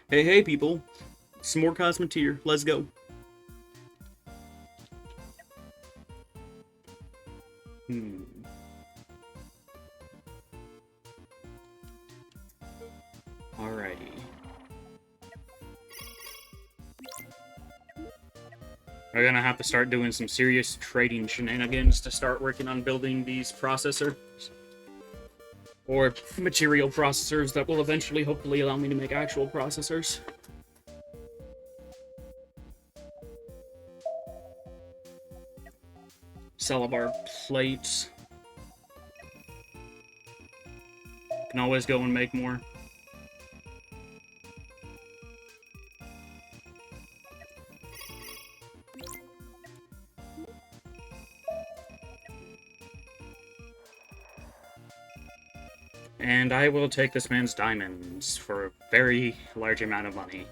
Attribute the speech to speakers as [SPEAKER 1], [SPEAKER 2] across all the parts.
[SPEAKER 1] Hey, hey, people. Some more Cosmoteer. Let's go. Hmm. Alrighty. We're gonna have to start doing some serious trading shenanigans to start working on building these processors. Or material processors that will eventually, hopefully, allow me to make actual processors. Sell of our plates. Can always go and make more. And I will take this man's diamonds for a very large amount of money.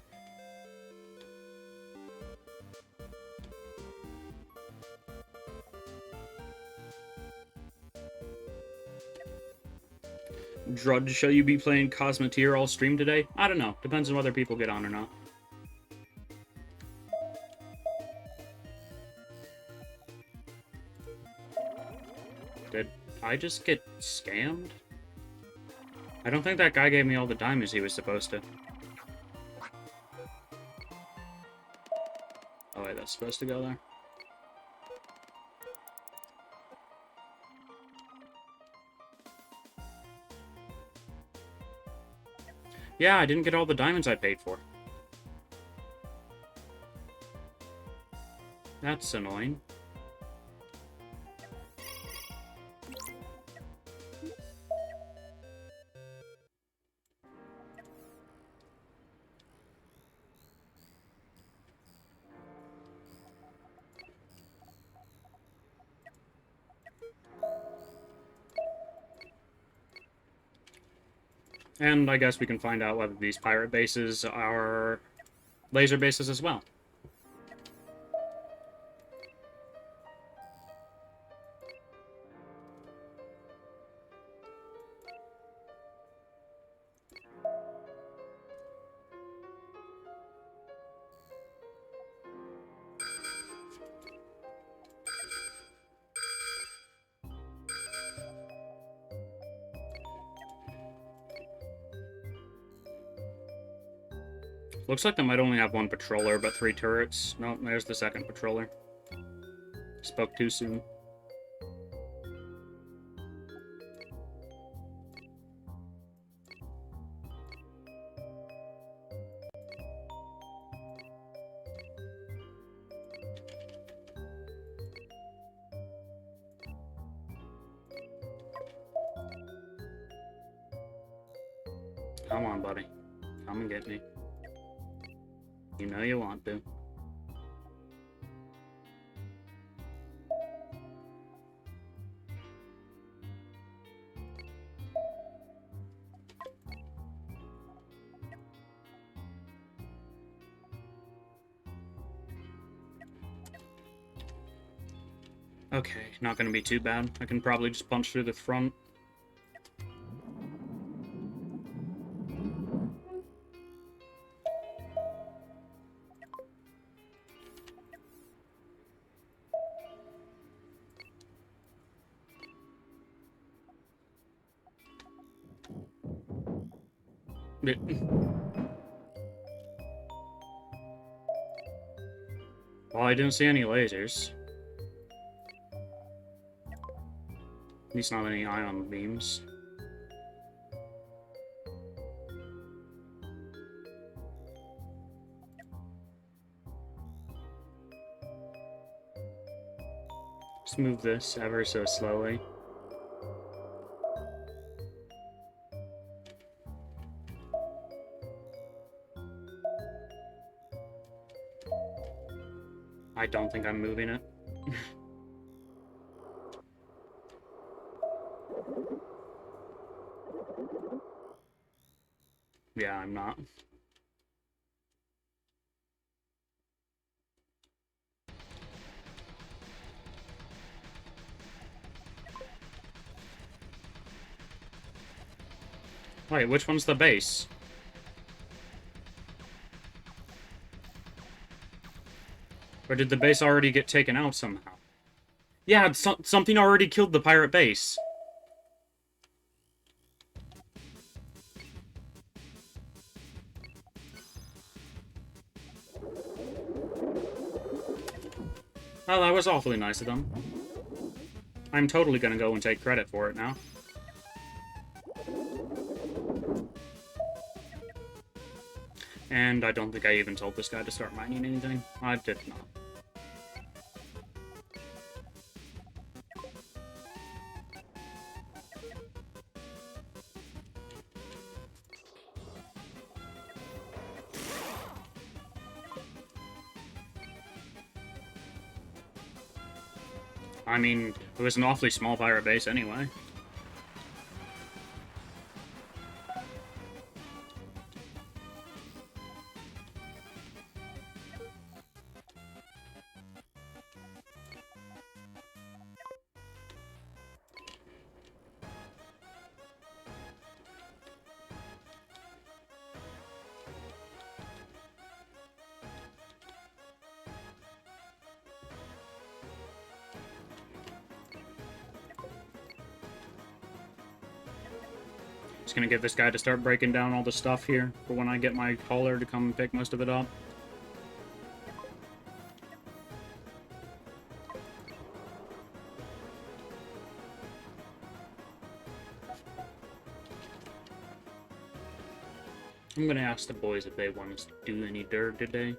[SPEAKER 1] Drudge, shall you be playing Cosmoteer all stream today? I don't know. Depends on whether people get on or not. Did I just get scammed? I don't think that guy gave me all the diamonds he was supposed to. Oh wait, that's supposed to go there? Yeah, I didn't get all the diamonds I paid for. That's annoying. And I guess we can find out whether these pirate bases are laser bases as well. Looks like they might only have one patroller, but 3 turrets. Nope, there's the second patroller. Spoke too soon. Come on, buddy. Come and get me. You know you want to. Okay, not gonna be too bad. I can probably just punch through the front. Well, I didn't see any lasers. At least not any ion beams. Just move this ever so slowly. I don't think I'm moving it. Yeah, I'm not. Wait, which one's the base? Or did the base already get taken out somehow? Yeah, something already killed the pirate base. Oh, that was awfully nice of them. I'm totally gonna go and take credit for it now. And I don't think I even told this guy to start mining anything. I did not. I mean, it was an awfully small pirate base anyway. Just gonna get this guy to start breaking down all the stuff here for when I get my hauler to come and pick most of it up. I'm gonna ask the boys if they want us to do any dirt today.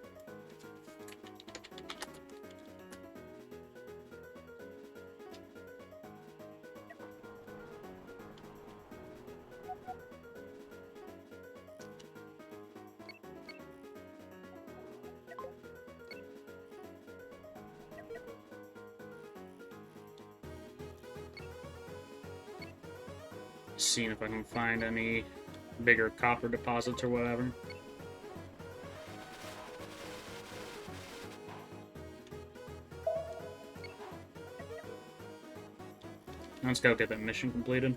[SPEAKER 1] Seeing if I can find any bigger copper deposits or whatever. Let's go get that mission completed.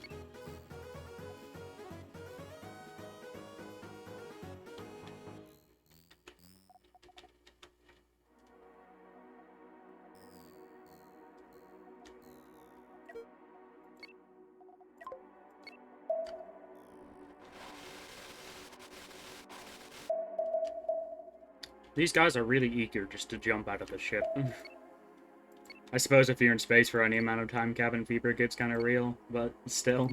[SPEAKER 1] These guys are really eager just to jump out of the ship. I suppose if you're in space for any amount of time, cabin fever gets kind of real, but still.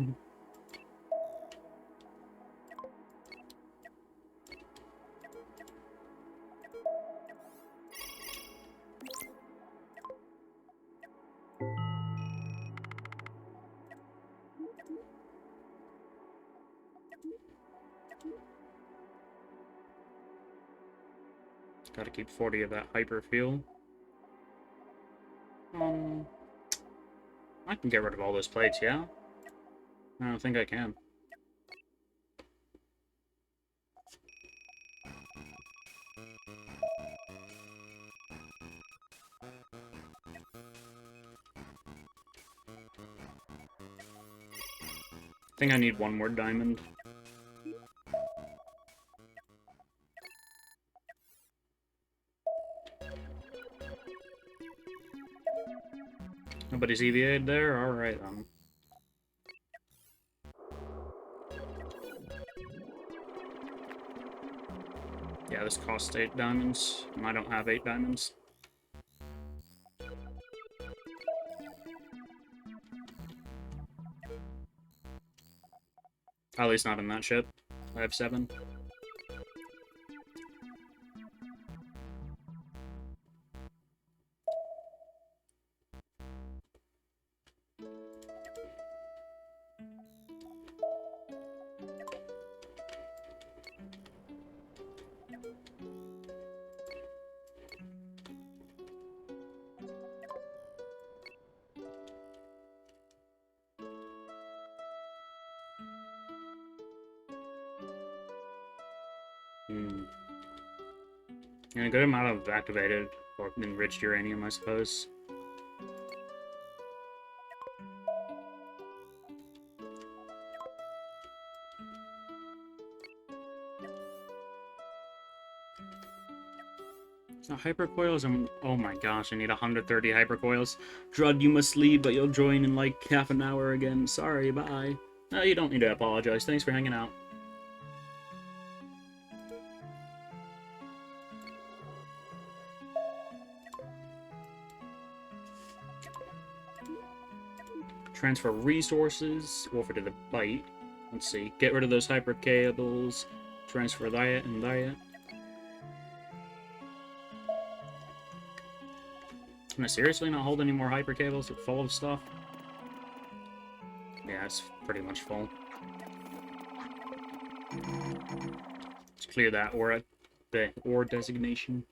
[SPEAKER 1] Gotta keep 40 of that hyper fuel. I can get rid of all those plates, yeah? I don't think I can. I think I need one more diamond. Nobody's EVA'd there? Alright then. Yeah, this costs 8 diamonds, and I don't have 8 diamonds. At least not in that ship. I have 7. And a good amount of activated or enriched uranium, I suppose. Hypercoils, oh my gosh, I need 130 hypercoils. Drud, you must leave, but you'll join in like half an hour again. Sorry, bye. No, you don't need to apologize. Thanks for hanging out. Transfer resources. Over to the bite. Let's see. Get rid of those hyper cables. Transfer that and that. Can I seriously not hold any more hyper cables? It's full of stuff. Yeah, it's pretty much full. Let's clear that the ore designation.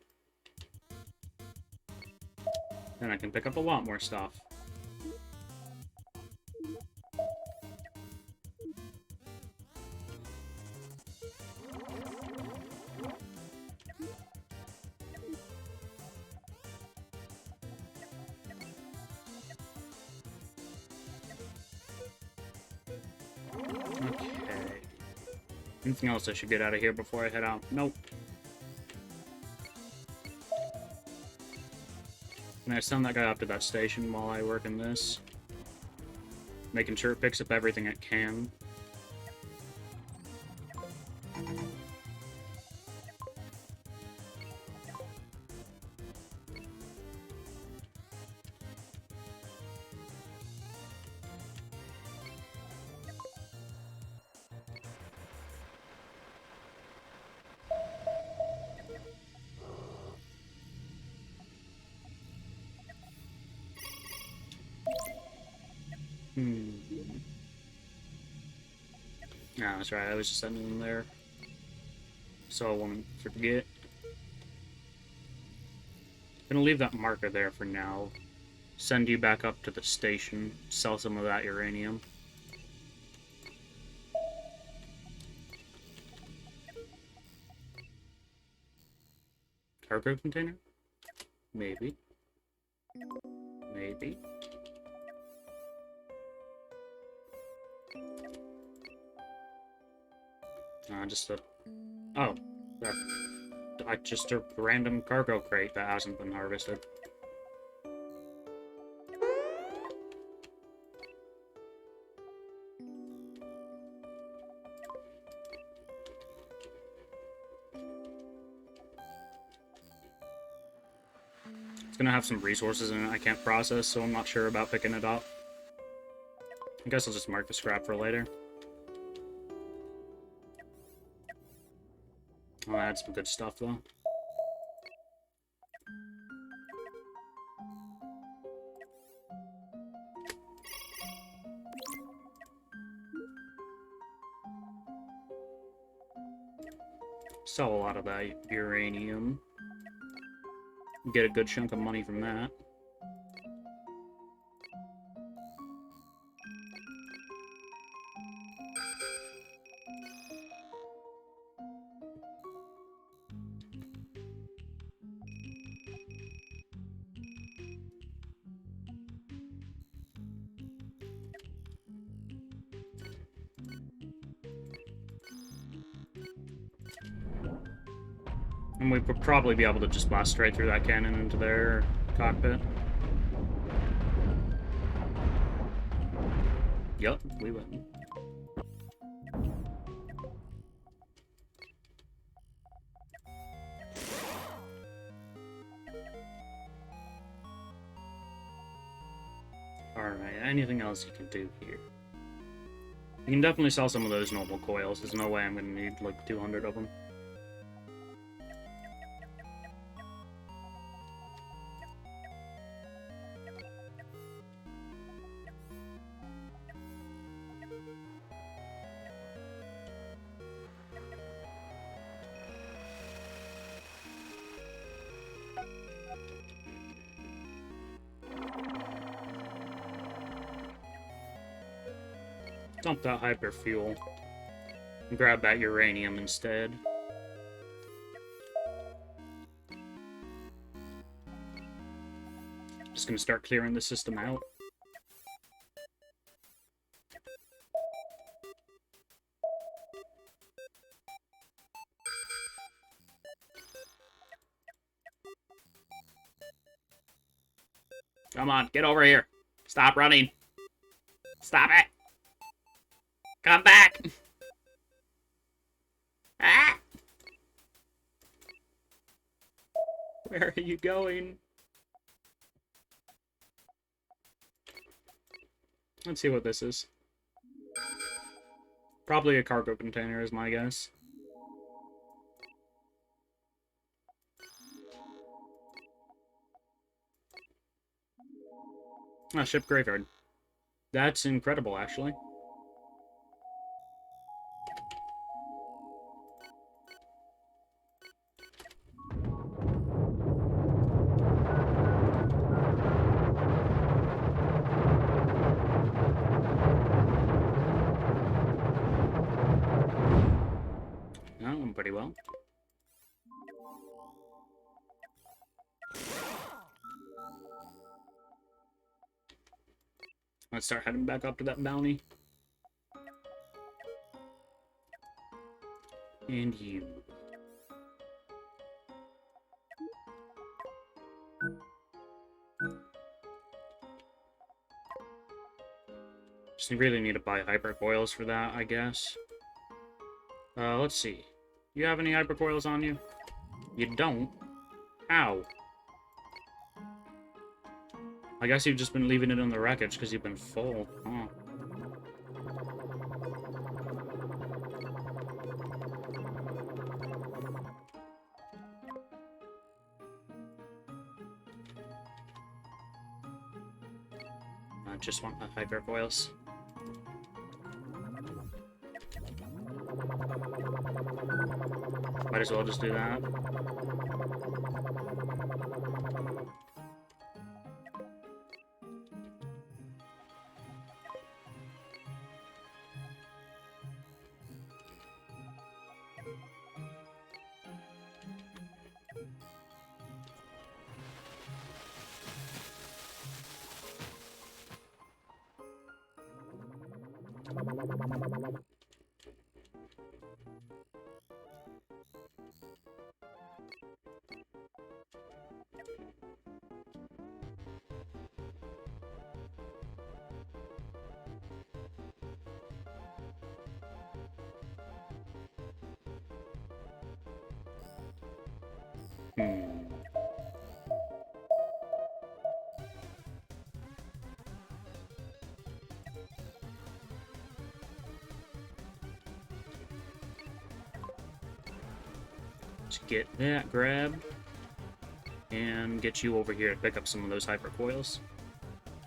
[SPEAKER 1] Then I can pick up a lot more stuff. Anything else I should get out of here before I head out? Nope. Can I send that guy up to that station while I work in this? Making sure it picks up everything it can. No, that's right, I was just sending them there. So I won't forget. Gonna leave that marker there for now. Send you back up to the station. Sell some of that uranium. Cargo container? Maybe. Maybe. Just a... Oh. Just a random cargo crate that hasn't been harvested. It's gonna have some resources in it I can't process, so I'm not sure about picking it up. I guess I'll just mark the scrap for later. I'll add some good stuff, though. Sell a lot of that uranium. Get a good chunk of money from that. And we would probably be able to just blast straight through that cannon into their cockpit. Yup, we win. Alright, anything else you can do here? You can definitely sell some of those normal coils. There's no way I'm gonna need like 200 of them. Dump that hyperfuel and grab that uranium instead. Just gonna start clearing the system out. Come on, get over here. Stop running. Stop it. Come back. Ah! Where are you going? Let's see what this is. Probably a cargo container is my guess. Ah, ship graveyard. That's incredible, actually. That went pretty well. Let's start heading back up to that bounty. And you. Just really need to buy hypercoils for that, I guess. Let's see. You have any hypercoils on you? You don't? How? I guess you've just been leaving it on the wreckage because you've been full. Huh. I just want the hypercoils. Might as well just do that. Let's get that grabbed. And get you over here to pick up some of those hypercoils.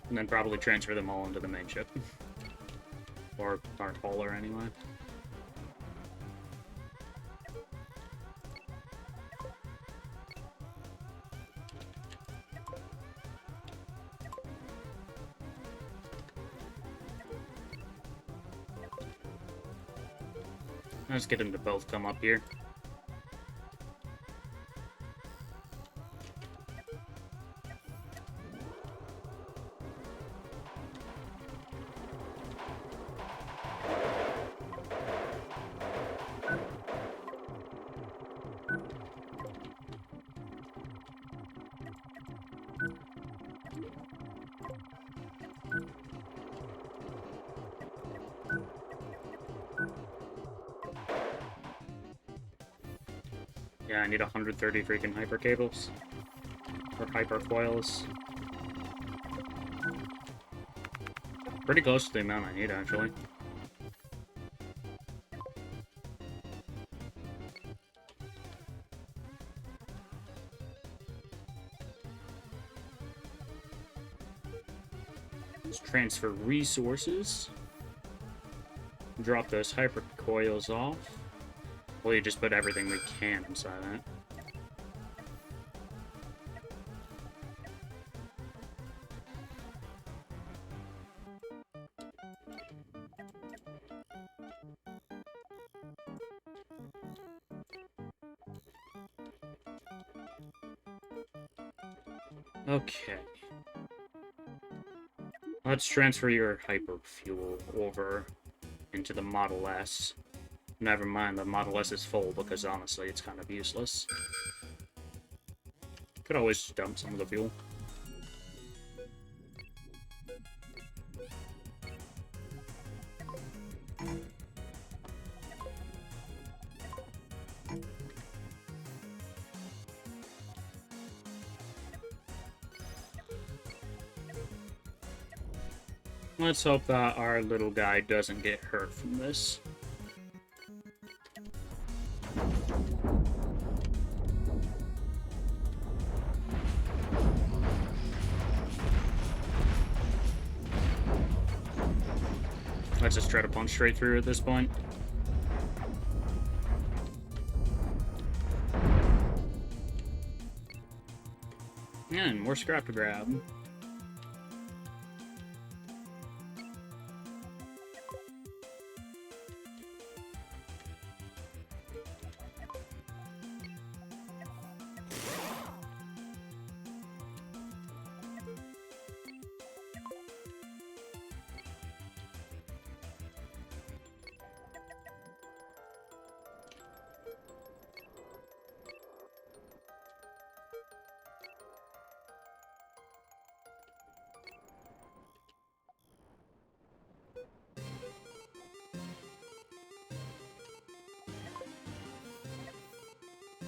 [SPEAKER 1] And then probably transfer them all into the main ship. Or our hauler, anyway. Let's get them to both come up here. Yeah, I need 130 freaking hyper cables. Or hyper coils. Pretty close to the amount I need, actually. Let's transfer resources. Drop those hyper coils off. Well, you just put everything we can inside that. Okay. Let's transfer your hyper fuel over into the Model S. Never mind, the Model S is full because honestly it's kind of useless. Could always dump some of the fuel. Let's hope that our little guy doesn't get hurt from this. Let's just try to punch straight through at this point. And more scrap to grab.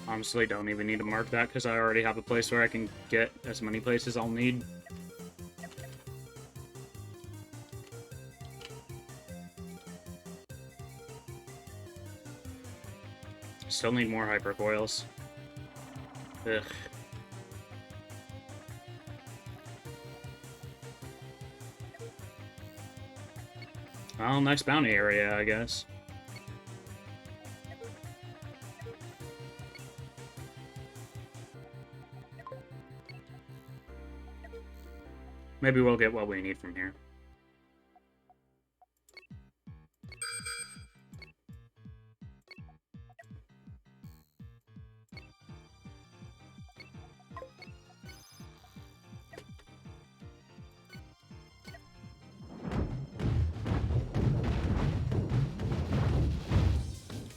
[SPEAKER 1] Honestly, don't even need to mark that because I already have a place where I can get as many places I'll need. Still need more hypercoils. Ugh. Well, next bounty area, I guess. Maybe we'll get what we need from here.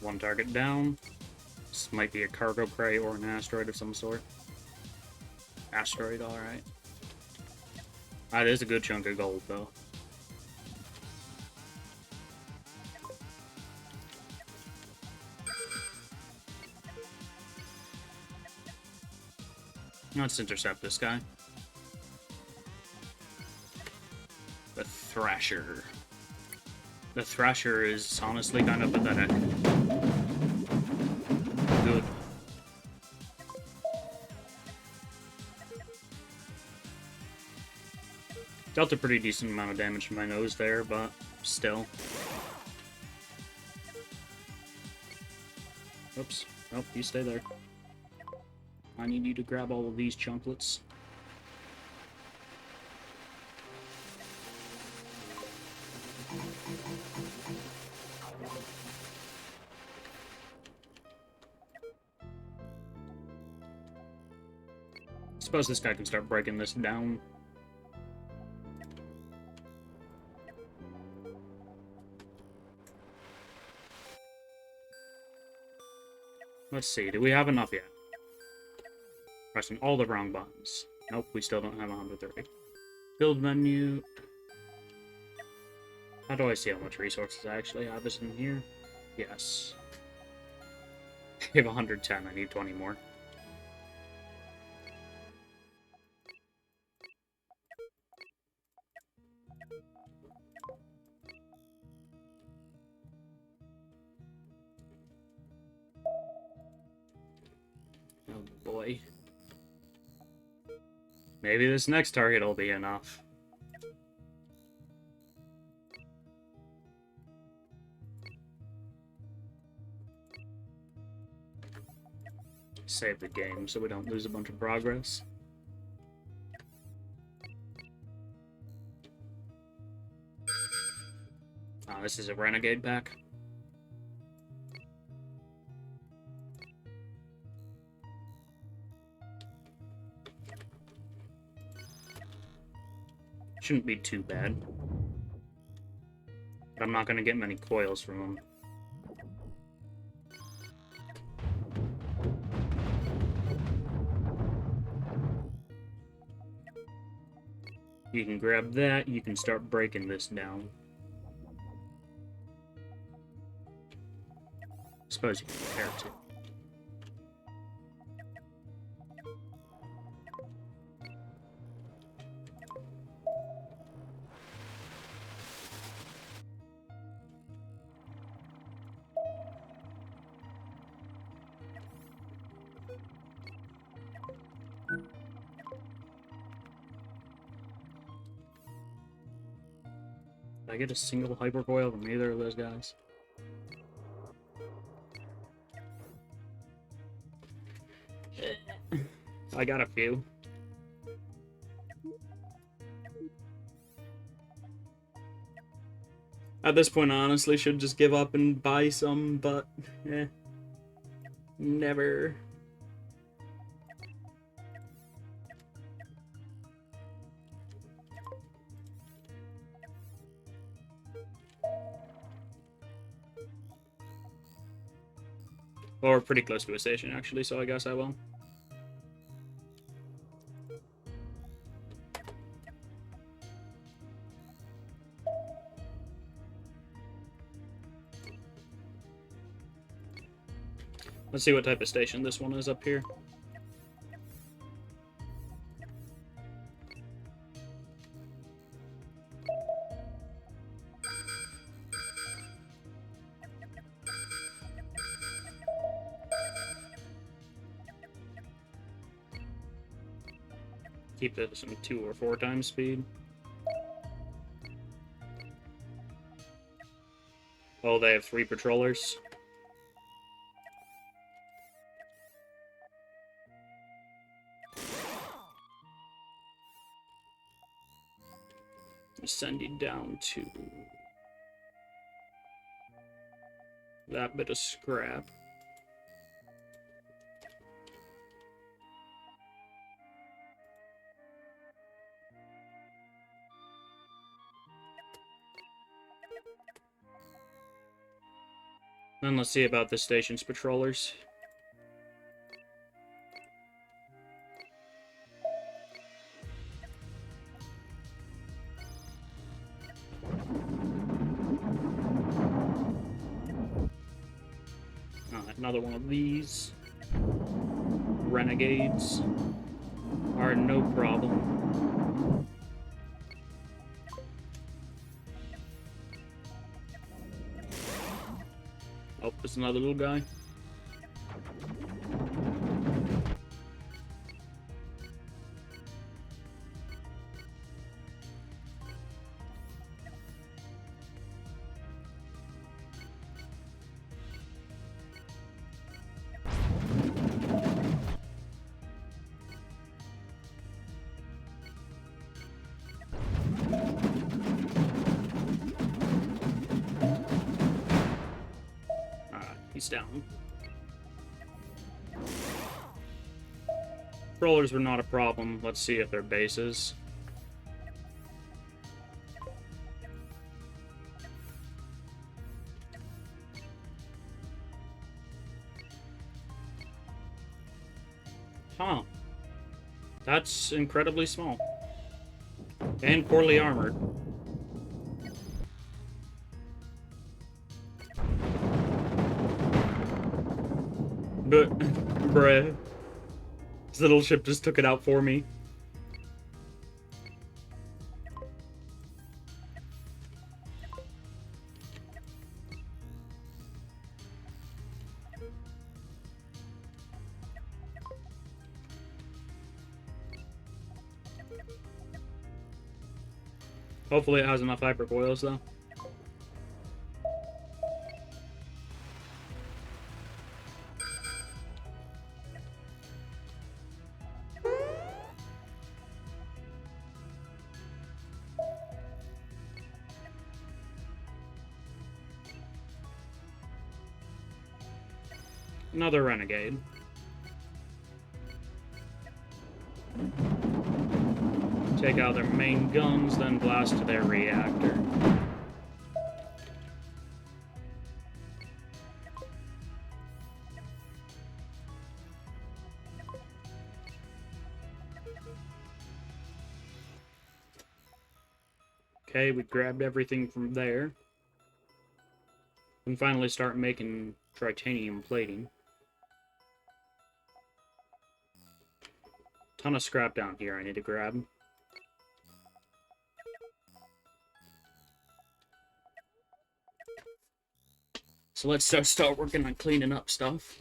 [SPEAKER 1] One target down. This might be a cargo crate or an asteroid of some sort. Asteroid, alright. That is a good chunk of gold, though. Let's intercept this guy. The Thrasher. The Thrasher is honestly kind of pathetic. Good. Dealt a pretty decent amount of damage to my nose there, but still. Oops. Oh, you stay there. I need you to grab all of these chunklets. Suppose this guy can start breaking this down. Let's see, do we have enough yet? Pressing all the wrong buttons. Nope, we still don't have 130. Build menu. How do I see how much resources I actually have? Is in here? Yes. I have 110, I need 20 more. Oh boy. Maybe this next target will be enough. Save the game so we don't lose a bunch of progress. Ah, this is a renegade pack. Shouldn't be too bad. But I'm not going to get many coils from them. You can grab that, you can start breaking this down. Suppose you can repair it too. I get a single hypercoil from either of those guys? I got a few. At this point, I honestly should just give up and buy some, but never. Well, we're pretty close to a station, actually, so I guess I will. Let's see what type of station this one is up here. Keep this in 2 or 4 times speed. Oh, they have 3 patrollers. Send you down to that bit of scrap. Then let's see about the station's patrollers. Another one of these. Renegades are no problem. Oh, there's another little guy. He's down. Rollers were not a problem. Let's see if they're bases. Huh. That's incredibly small. And poorly armored. But, bruh. This little ship just took it out for me. Hopefully it has enough hypercoils, though. Another renegade. Take out their main guns, then blast to their reactor. Okay, we grabbed everything from there. And finally start making titanium plating. Ton of scrap down here I need to grab. So let's start working on cleaning up stuff.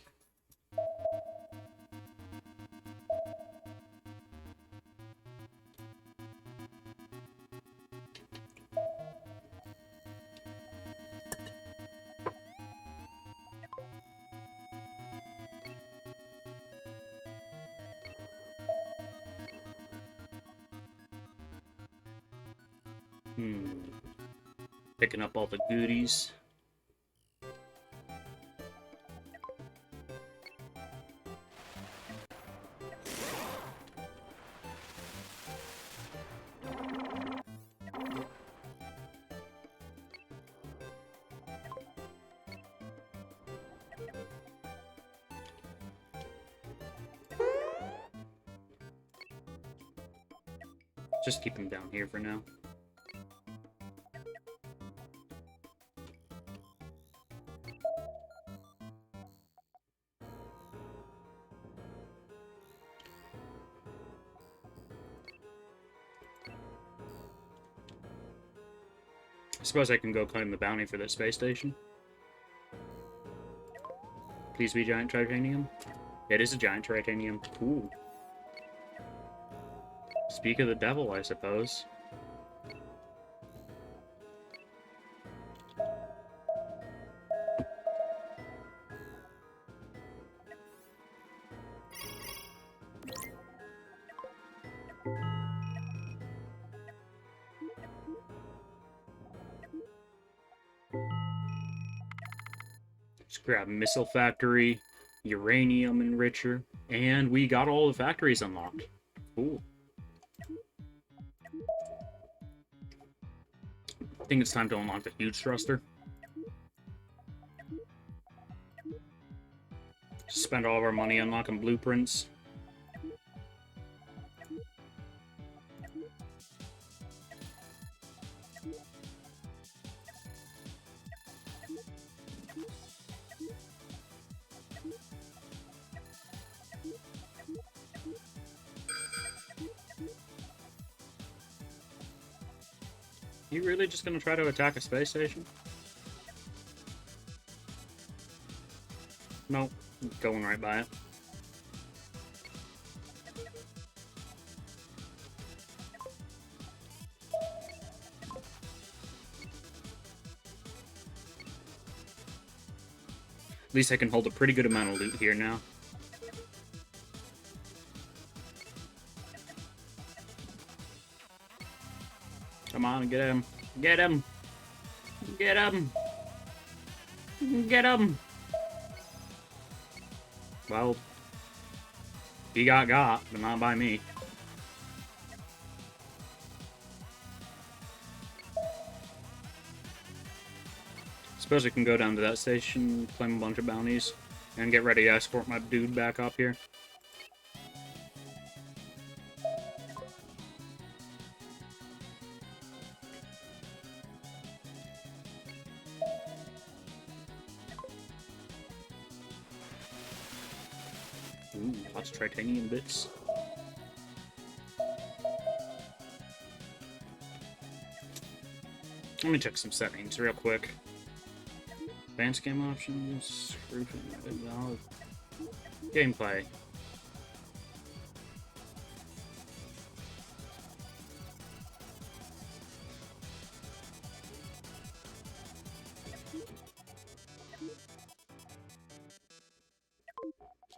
[SPEAKER 1] Picking up all the goodies. Just keep him down here for now. I suppose I can go claim the bounty for this space station. Please be giant titanium. It is a giant titanium. Cool. Speak of the devil, I suppose. Just grab missile factory, uranium enricher, and we got all the factories unlocked. Cool. I think it's time to unlock the huge thruster. Spend all of our money unlocking blueprints. You really just gonna try to attack a space station? Nope, going right by it. At least I can hold a pretty good amount of loot here now. Come on, get him. Get him. Get him. Get him. Well, he got, but not by me. Suppose I can go down to that station, claim a bunch of bounties, and get ready to escort my dude back up here. Ooh, lots of titanium bits. Let me check some settings real quick. Advanced game options, gameplay.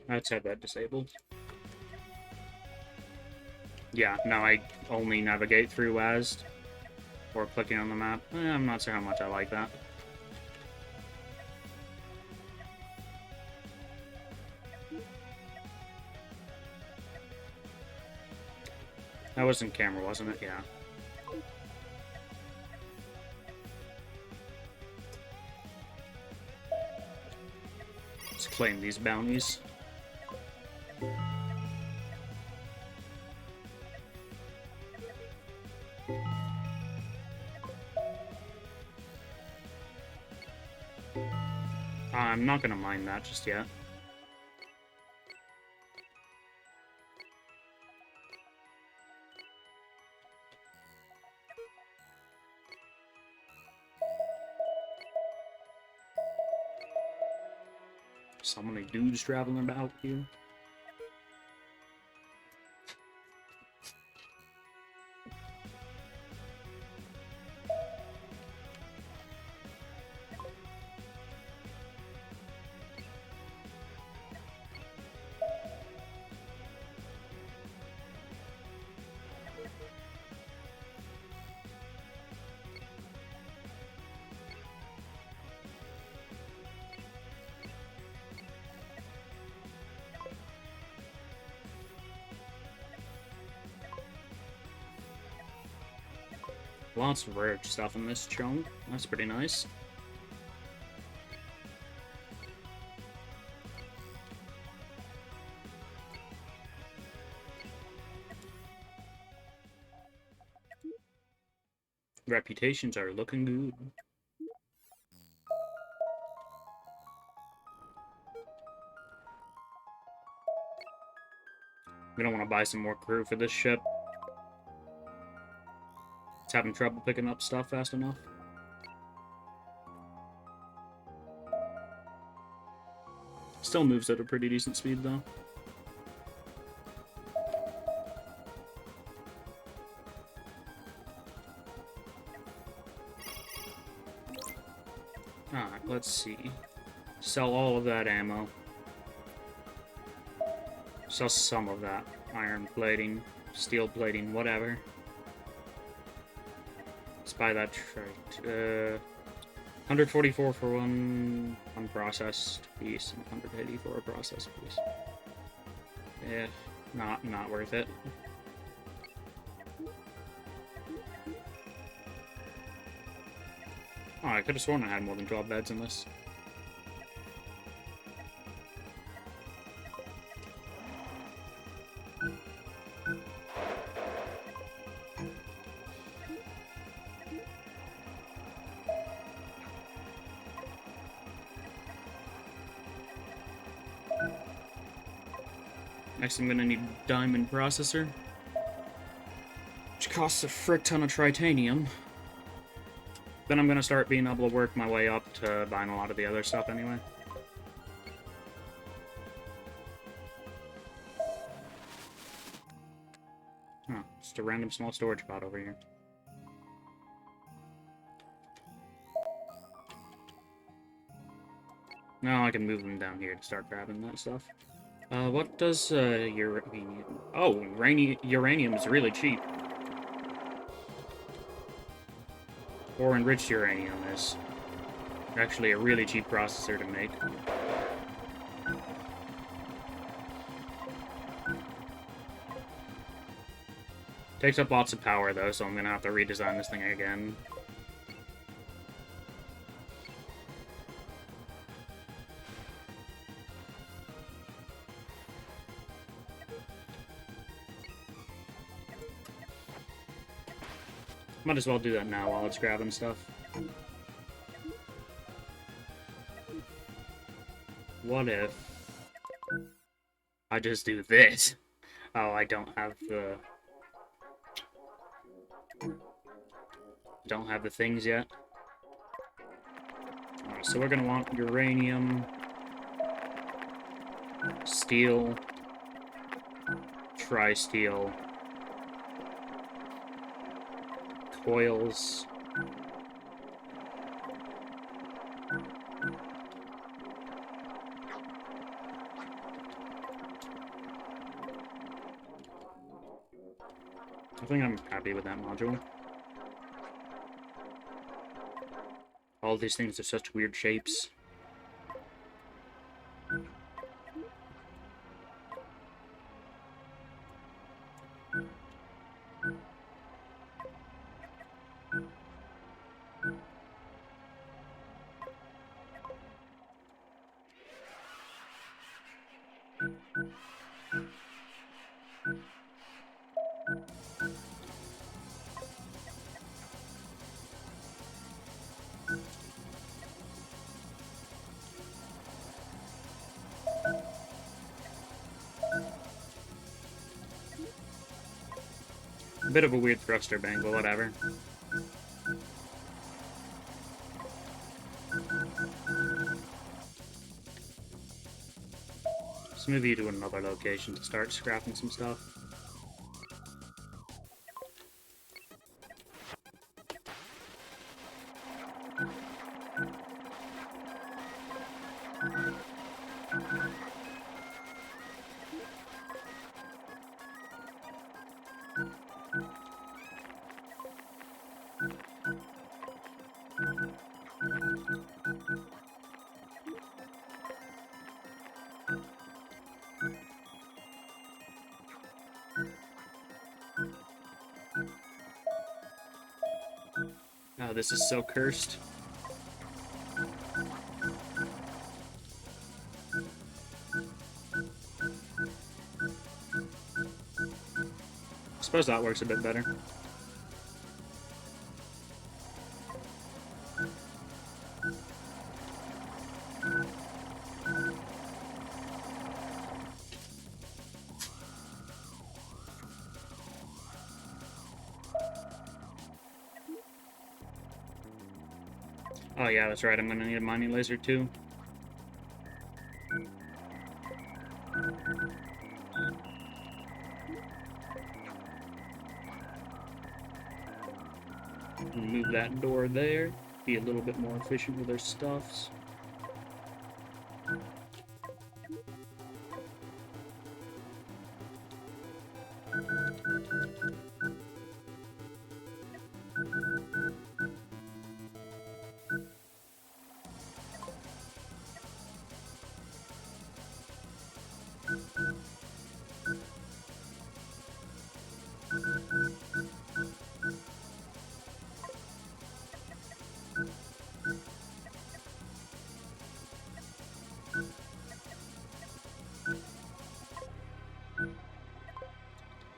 [SPEAKER 1] Let's have that disabled. Yeah, now I only navigate through WASD or clicking on the map. I'm not sure how much I like that. That was in camera, wasn't it? Yeah. Let's claim these bounties. I'm not gonna mind that just yet. So many dudes traveling about here. Lots of rare stuff in this chunk. That's pretty nice. Reputations are looking good. We don't want to buy some more crew for this ship. It's having trouble picking up stuff fast enough. Still moves at a pretty decent speed, though. Alright, let's see. Sell all of that ammo. Sell some of that. Iron plating, steel plating, whatever. Let's buy that trade. 144 for one unprocessed piece, and 180 for a processed piece. Yeah, not worth it. Oh, I could have sworn I had more than 12 beds in this. Next, I'm gonna need a diamond processor, which costs a frick ton of titanium. Then I'm gonna start being able to work my way up to buying a lot of the other stuff anyway. Oh, just a random small storage pod over here. Now I can move them down here to start grabbing that stuff. What does, uranium... Oh, uranium is really cheap. Or enriched uranium is actually a really cheap processor to make. Takes up lots of power, though, so I'm gonna have to redesign this thing again. Might as well do that now while it's grabbing stuff. What if I just do this? Oh, I don't have the... Don't have the things yet. Alright, so we're gonna want uranium, steel, tri-steel, coils, I think I'm happy with that module. All these things are such weird shapes. A bit of a weird thruster bank, but whatever. Let's move you to another location to start scrapping some stuff. Oh, this is so cursed. I suppose that works a bit better. Oh yeah, that's right, I'm gonna need a mining laser too. Move that door there. Be a little bit more efficient with our stuffs.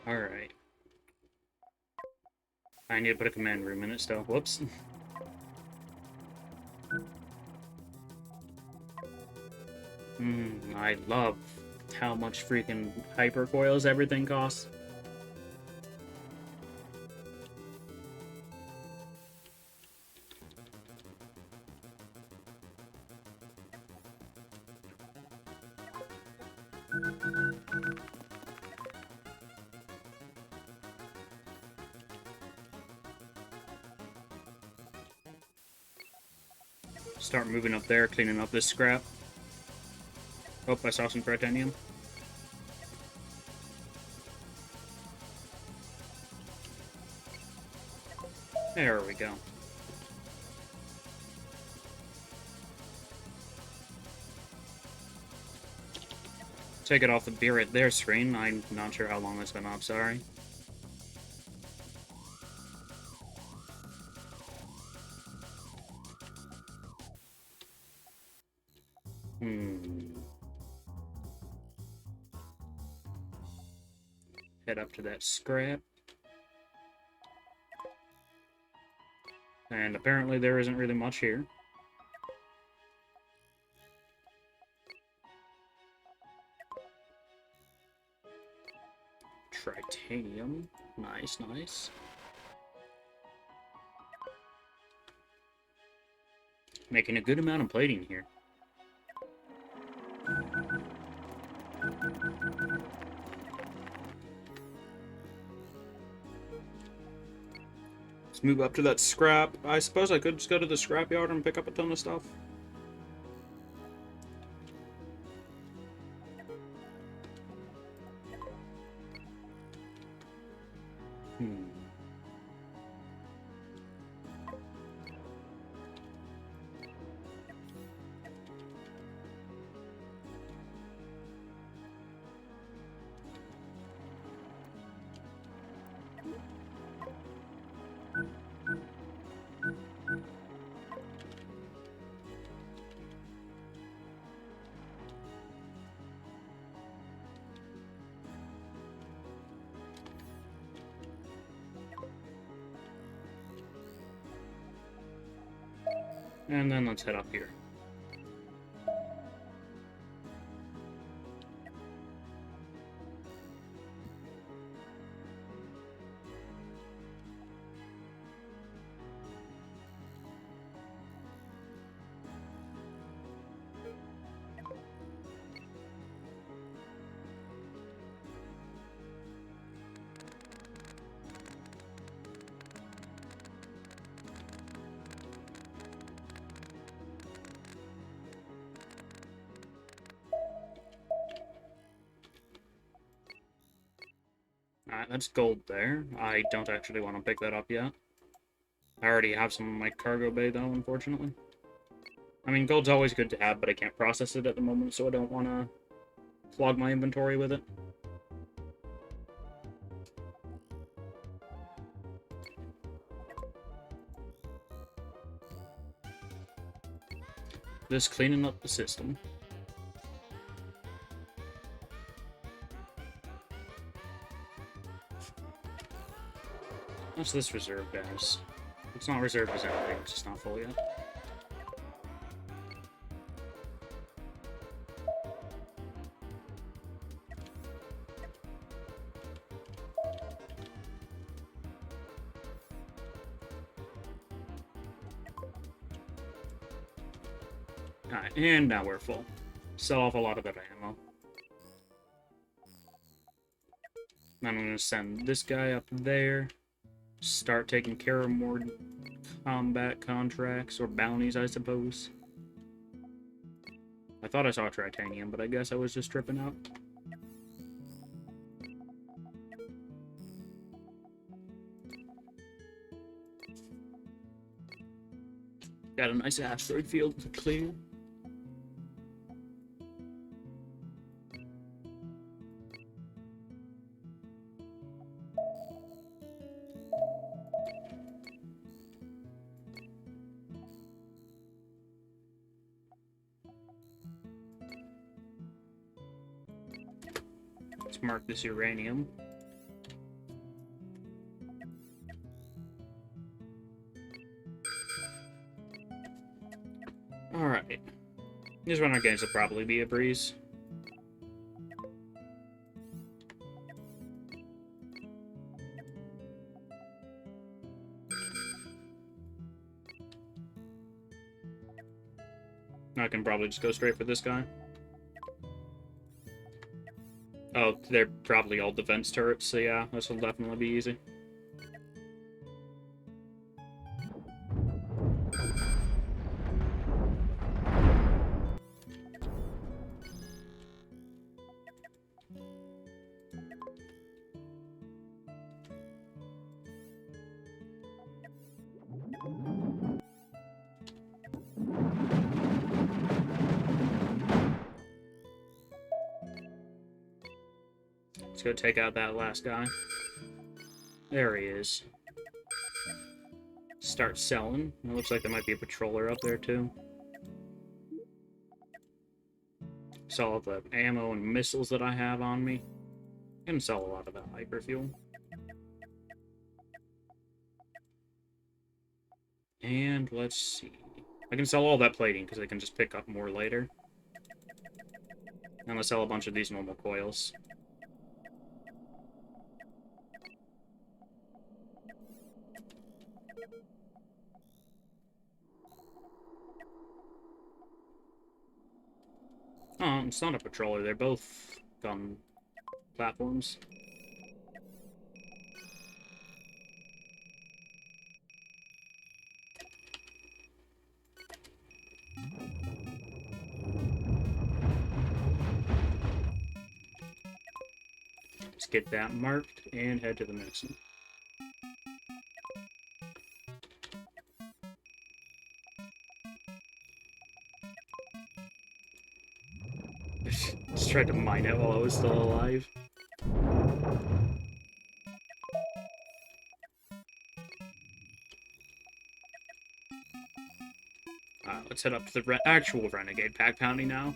[SPEAKER 1] Alright. I need to put a command room in it still. Whoops. I love how much freaking hypercoils everything costs. Start moving up there, cleaning up this scrap. Oh, I saw some titanium. There we go. Take it off the Be Right There screen. I'm not sure how long that's been up, sorry. Head up to that scrap. And apparently there isn't really much here. Titanium. Nice, nice. Making a good amount of plating here. Let's move up to that scrap. I suppose I could just go to the scrapyard and pick up a ton of stuff. And then let's head up here. Alright, that's gold there. I don't actually want to pick that up yet. I already have some in my cargo bay, though, unfortunately. I mean, gold's always good to have, but I can't process it at the moment, so I don't want to clog my inventory with it. Just cleaning up the system. What's this reserve, guys? It's not reserved as anything, it's just not full yet. Alright, and now we're full. Sell off a lot of that ammo. I'm gonna send this guy up there. Start taking care of more combat contracts, or bounties, I suppose. I thought I saw titanium, but I guess I was just tripping out. Got a nice asteroid field to clear. Let's mark this uranium. Alright. This one of our games will probably be a breeze. I can probably just go straight for this guy. Oh, they're probably all defense turrets, so yeah, this will definitely be easy. Let's go take out that last guy. There he is. Start selling. It looks like there might be a patroller up there, too. Sell all the ammo and missiles that I have on me. And sell a lot of that hyperfuel. And let's see. I can sell all that plating, because I can just pick up more later. And let's sell a bunch of these normal coils. Oh, it's not a patroller. They're both gun platforms. Let's get that marked and head to the next one. Just tried to mine it while I was still alive. Let's head up to the actual Renegade pack pounding now.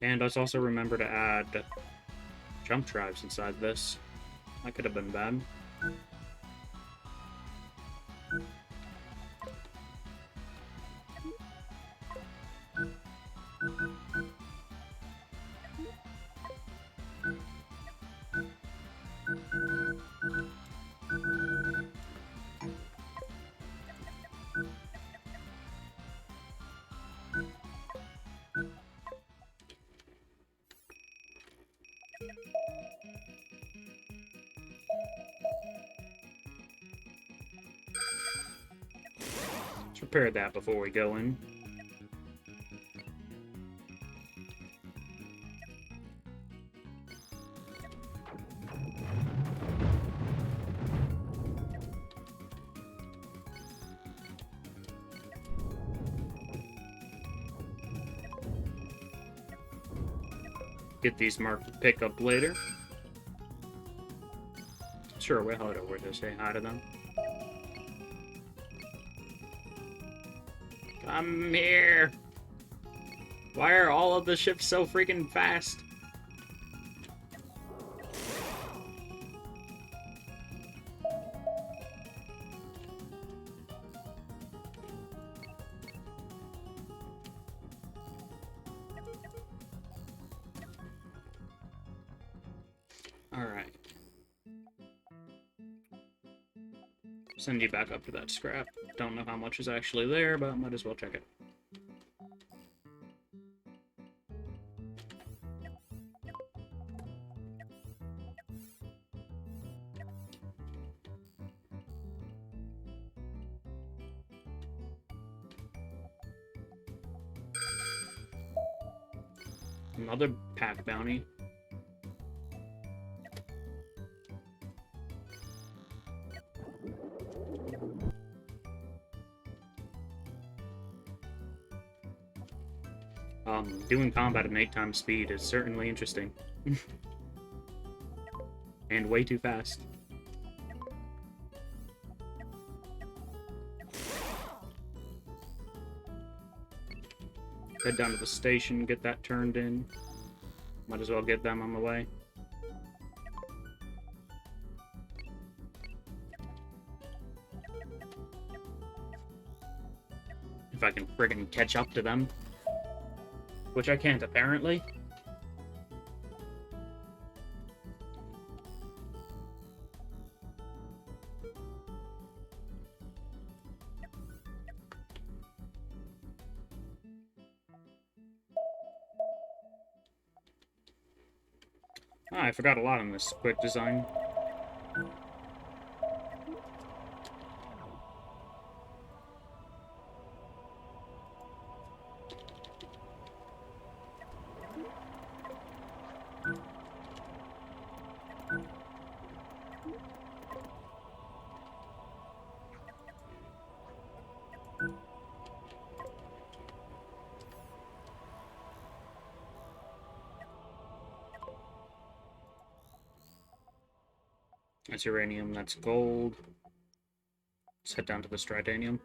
[SPEAKER 1] And let's also remember to add jump drives inside this. That could have been bad. Prepare that before we go in. Get these marked to pick up later. Let's Sure, we'll head over to say hi to them. Come here! Why are all of the ships so freaking fast? Alright. Send you back up to that scrap. Don't know how much is actually there, but might as well check it. Another pack bounty. Doing combat at 8 times speed is certainly interesting. And way too fast. Head down to the station, get that turned in. Might as well get them on the way. If I can friggin' catch up to them. Which I can't, apparently. Ah, I forgot a lot on this quick design. That's uranium, that's gold. Let's head down to the stritanium.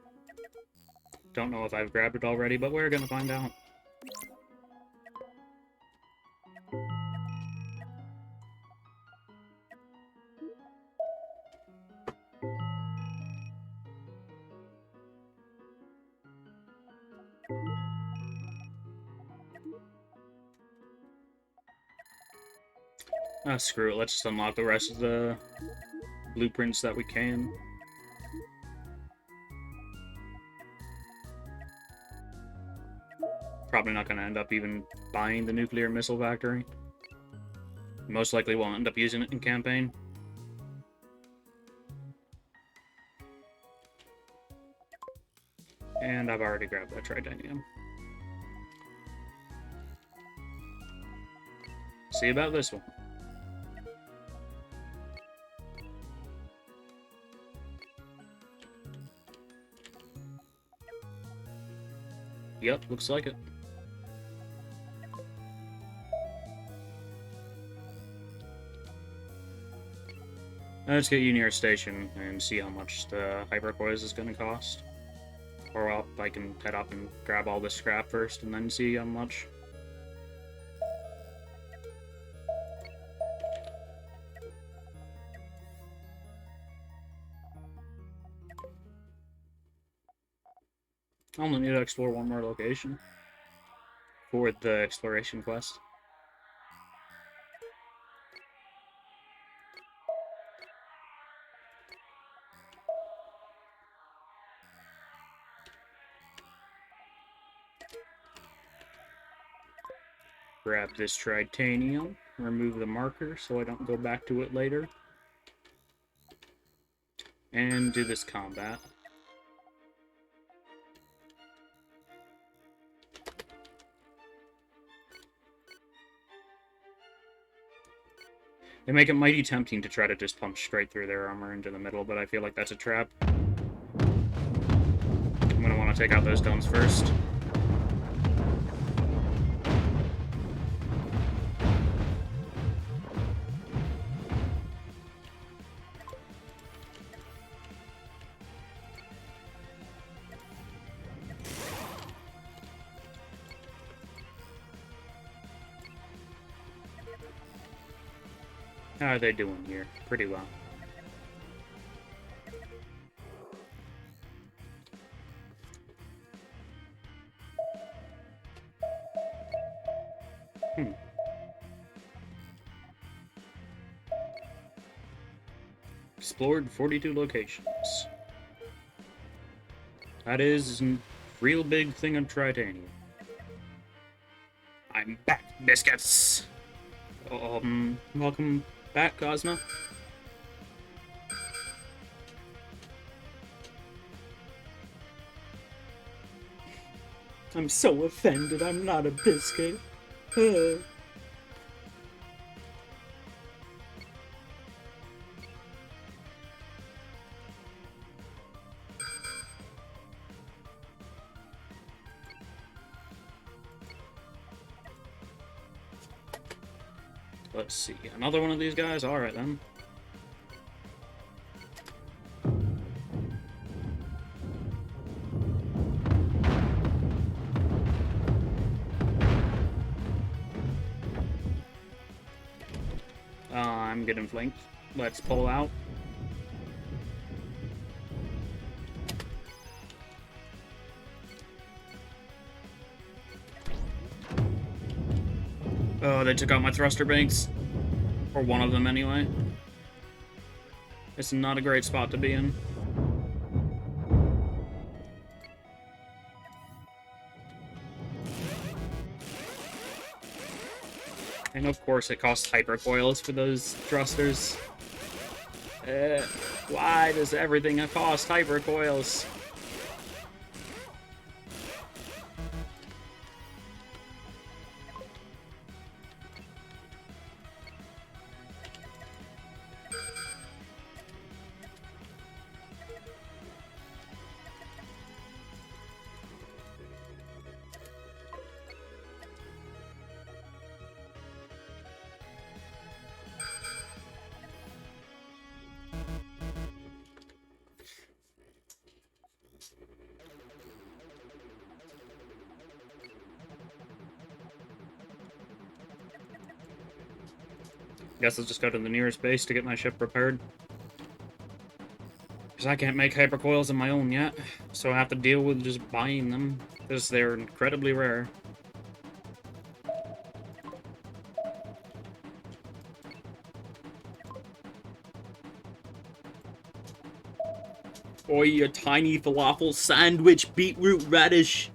[SPEAKER 1] Don't know if I've grabbed it already, but we're gonna find out. Ah, screw it, let's just unlock the rest of the blueprints that we can. Probably not going to end up even buying the nuclear missile factory. Most likely won't end up using it in campaign. And I've already grabbed that tritanium. See about this one. Yep, looks like it. Let's get you near a station and see how much the hypercoils is going to cost. Or I can head up and grab all the scrap first and then see how much. I only need to explore one more location for the exploration quest. Grab this tritanium, remove the marker so I don't go back to it later, and do this combat. They make it mighty tempting to try to just punch straight through their armor into the middle, but I feel like that's a trap. I'm gonna want to take out those domes first. How are they doing here? Pretty well. Explored 42 locations. That is a real big thing of titanium. I'm back, biscuits! Welcome back, Cosmo. I'm so offended I'm not a biscuit. Let's see, another one of these guys? Alright then. I'm getting flanked. Let's pull out. Oh, they took out my thruster banks. Or one of them, anyway. It's not a great spot to be in. And of course it costs hypercoils for those thrusters. Why does everything cost hypercoils? Guess I'll just go to the nearest base to get my ship repaired. Because I can't make hypercoils of my own yet, so I have to deal with just buying them, because they're incredibly rare. Oi, a tiny falafel sandwich, beetroot radish.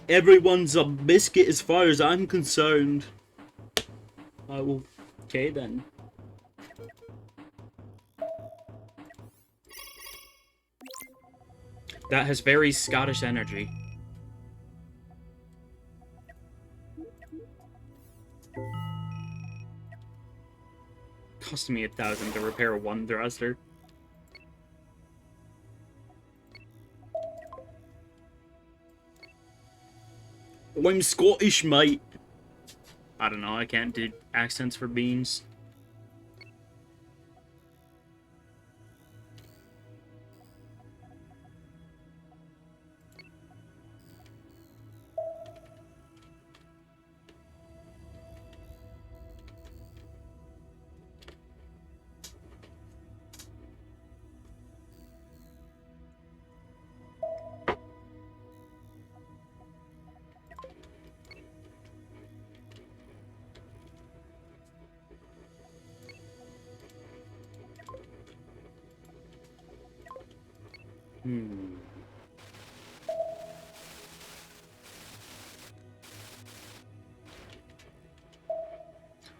[SPEAKER 1] Everyone's a biscuit as far as I'm concerned. I will... Okay, then. That has very Scottish energy. Cost me 1,000 to repair one thruster. I'm Scottish, mate. I don't know, I can't do accents for beans.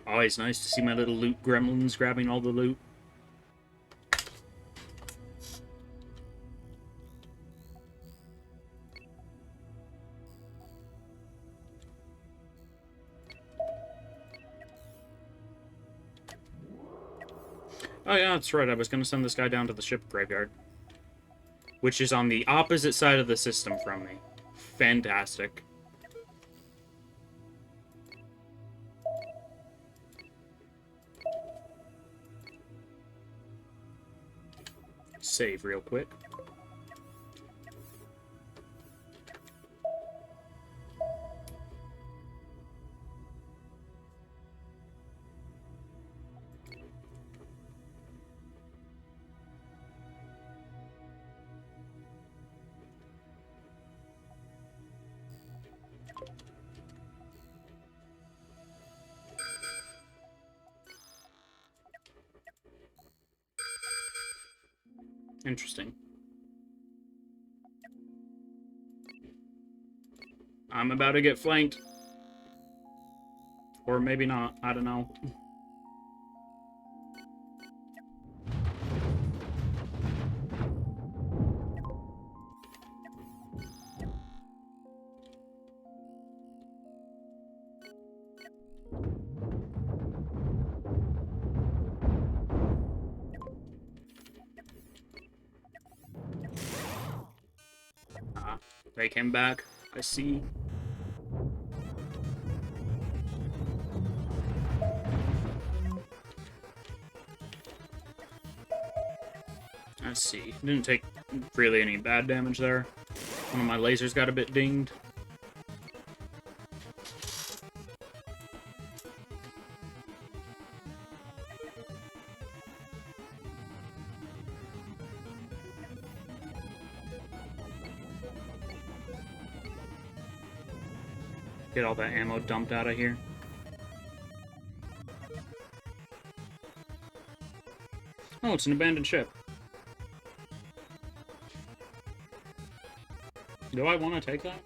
[SPEAKER 1] Always nice to see my little loot gremlins grabbing all the loot. Oh yeah, that's right, I was gonna send this guy down to the ship graveyard. Which is on the opposite side of the system from me. Fantastic. Save real quick. Interesting. I'm about to get flanked. Or maybe not. I don't know. They came back. I see. Let's see. Didn't take really any bad damage there. One of my lasers got a bit dinged. Get all that ammo dumped out of here. Oh, it's an abandoned ship. Do I want to take that?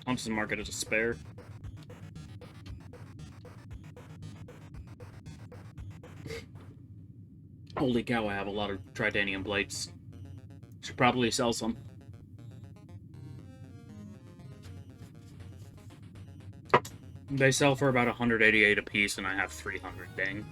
[SPEAKER 1] I'll just mark it as a spare. Holy cow, I have a lot of tritanium plates. Should probably sell some. They sell for about 188 a piece, and I have 300, dang.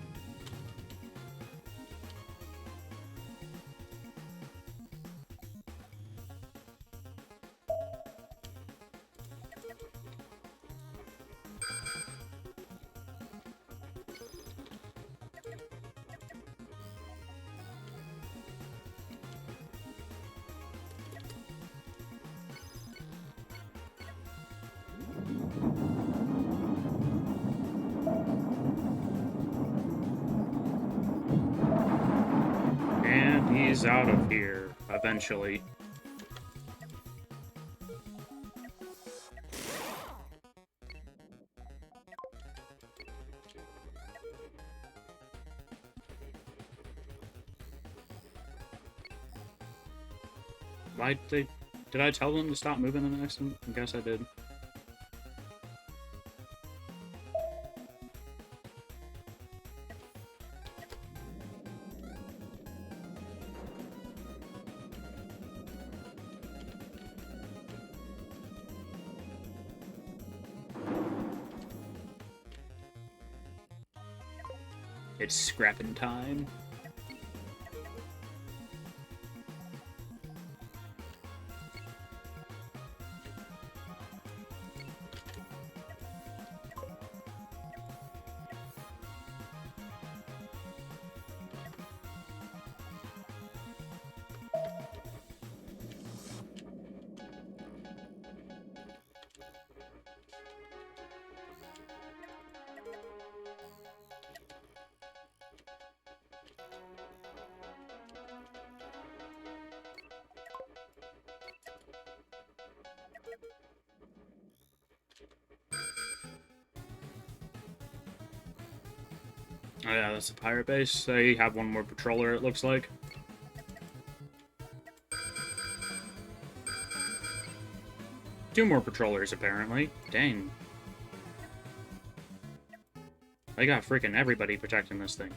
[SPEAKER 1] And he's out of here, eventually. Did I tell them to stop moving in the next one? I guess I did. It's scrapping time. Oh yeah, that's the pirate base. They have one more patroller, it looks like. Two more patrollers, apparently. Dang. They got freaking everybody protecting this thing.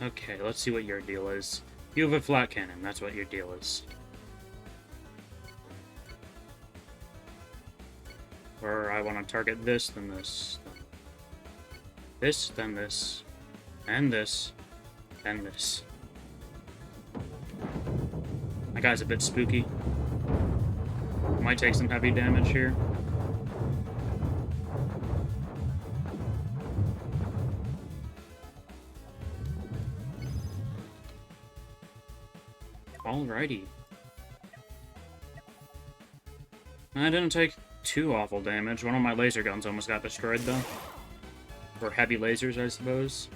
[SPEAKER 1] Okay, let's see what your deal is. You have a flat cannon, that's what your deal is. Or I want to target this, then this. This, then this. And this. And this. That guy's a bit spooky. Might take some heavy damage here. Alrighty. I didn't take too awful damage. One of my laser guns almost got destroyed, though. Or heavy lasers, I suppose.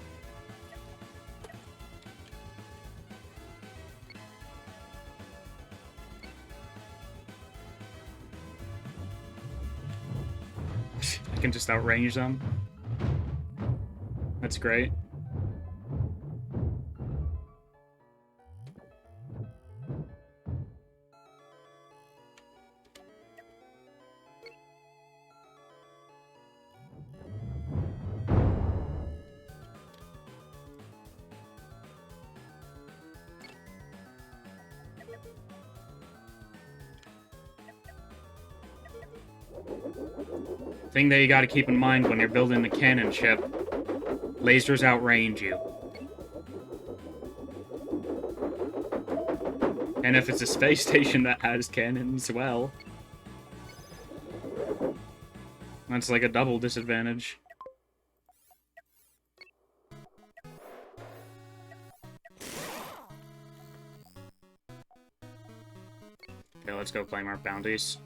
[SPEAKER 1] I can just outrange them. That's great. Thing that you gotta keep in mind when you're building the cannon ship, lasers outrange you. And if it's a space station that has cannons, well, that's like a double disadvantage. Okay, let's go claim our bounties.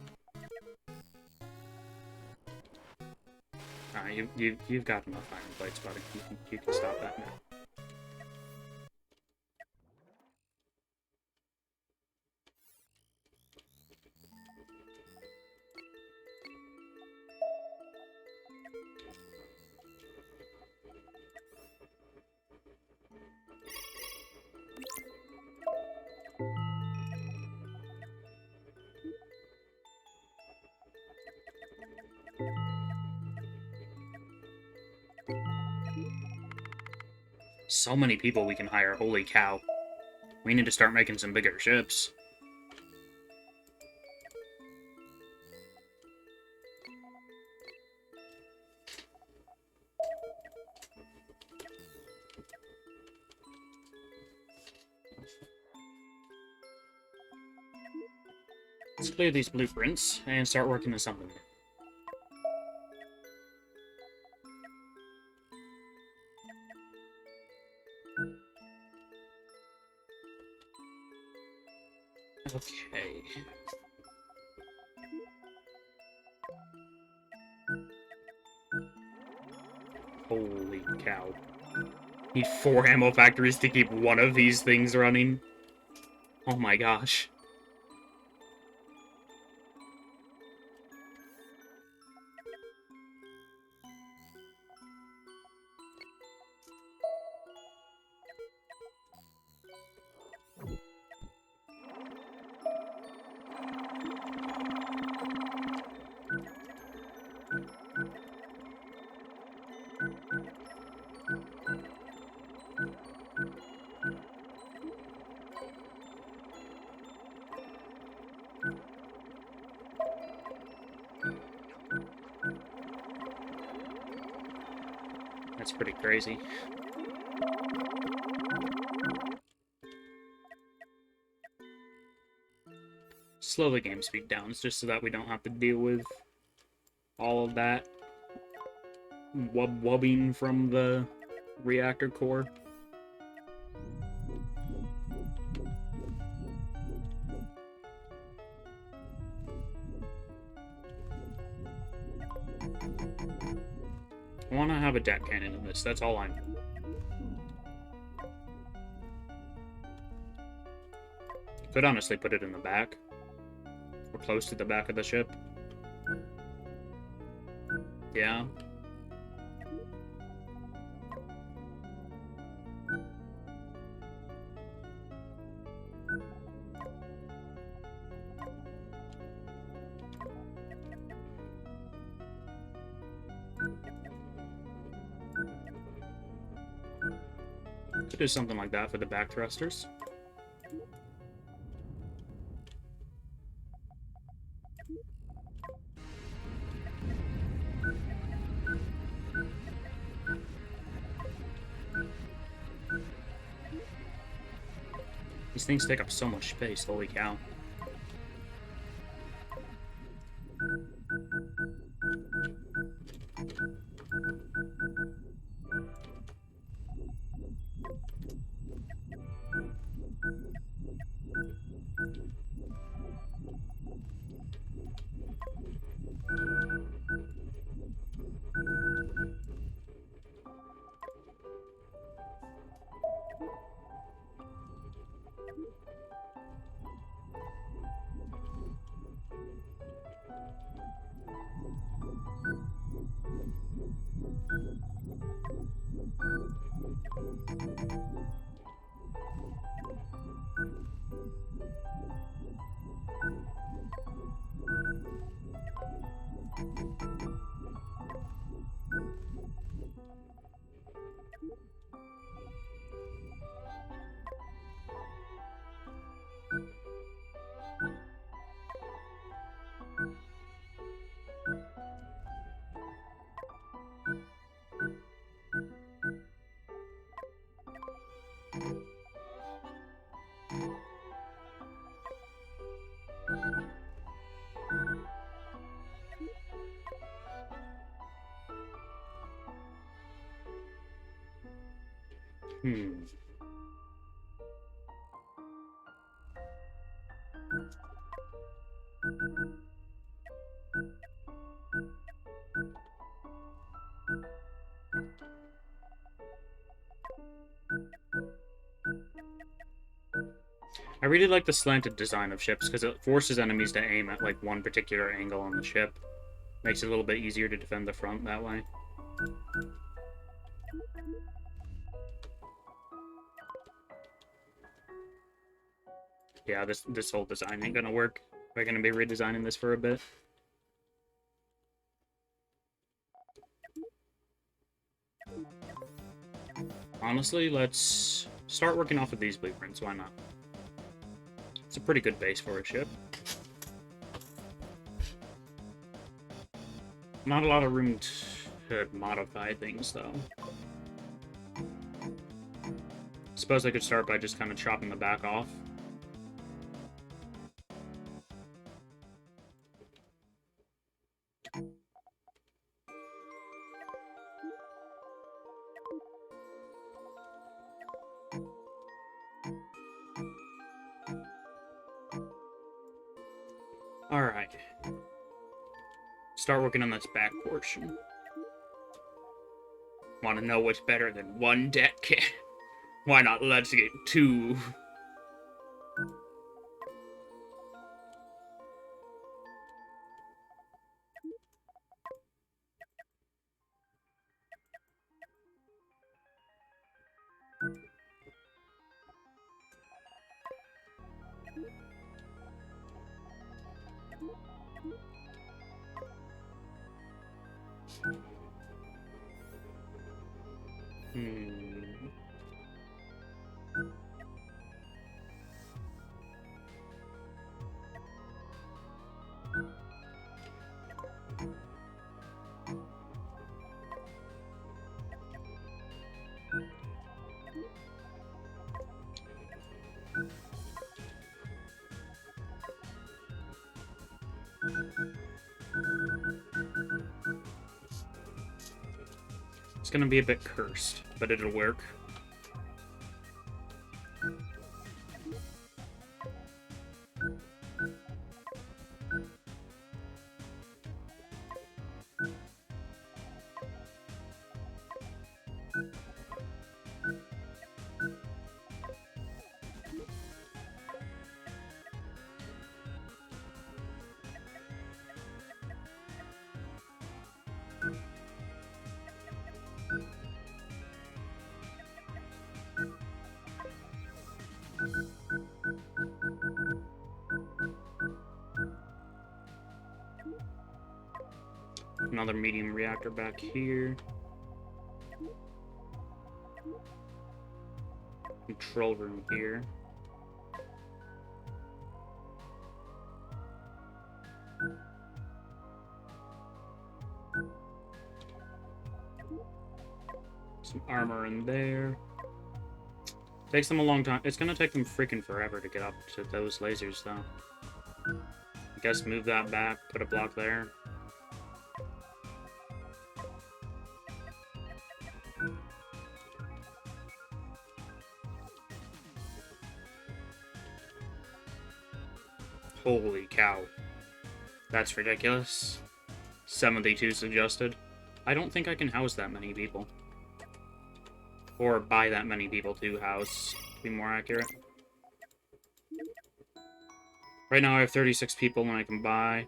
[SPEAKER 1] You've got enough iron plates, buddy. You can stop that now. So many people we can hire, holy cow. We need to start making some bigger ships. Let's clear these blueprints and start working on something new. Okay. Holy cow. Need 4 ammo factories to keep one of these things running. Oh my gosh. That's pretty crazy. Slow the game speed down, just so that we don't have to deal with all of that wubbing from the reactor core. I want to have a deck cannon in this, that's all I know. Could honestly put it in the back. Or close to the back of the ship. Yeah. Could do something like that for the back thrusters. These things take up so much space, holy cow. I really like the slanted design of ships because it forces enemies to aim at like one particular angle on the ship. Makes it a little bit easier to defend the front that way. Yeah, this whole design ain't gonna work. We're gonna be redesigning this for a bit. Honestly, let's start working off of these blueprints. Why not? It's a pretty good base for a ship. Not a lot of room to modify things, though. Suppose I could start by just kind of chopping the back off. Alright. Start working on this back portion. Want to know what's better than one deck? Why not let's get two? It's gonna be a bit cursed, but it'll work. Another medium reactor back here. Control room here. Some armor in there. Takes them a long time. It's gonna take them freaking forever to get up to those lasers, though. I guess move that back, put a block there. Holy cow. That's ridiculous. 72 suggested. I don't think I can house that many people. Or buy that many people to house, to be more accurate. Right now I have 36 people and I can buy...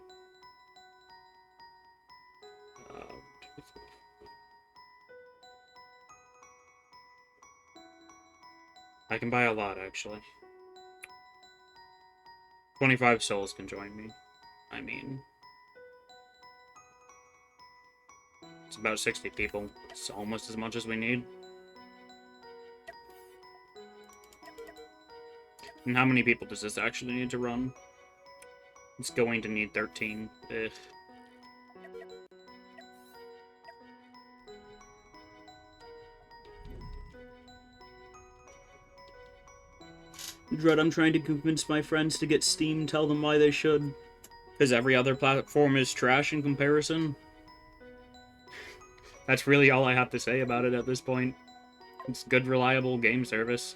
[SPEAKER 1] I can buy a lot, actually. 25 souls can join me. I mean... It's about 60 people. It's almost as much as we need. And how many people does this actually need to run? It's going to need 13. Ugh. Dread, I'm trying to convince my friends to get Steam, tell them why they should. Because every other platform is trash in comparison. That's really all I have to say about it at this point. It's good, reliable game service.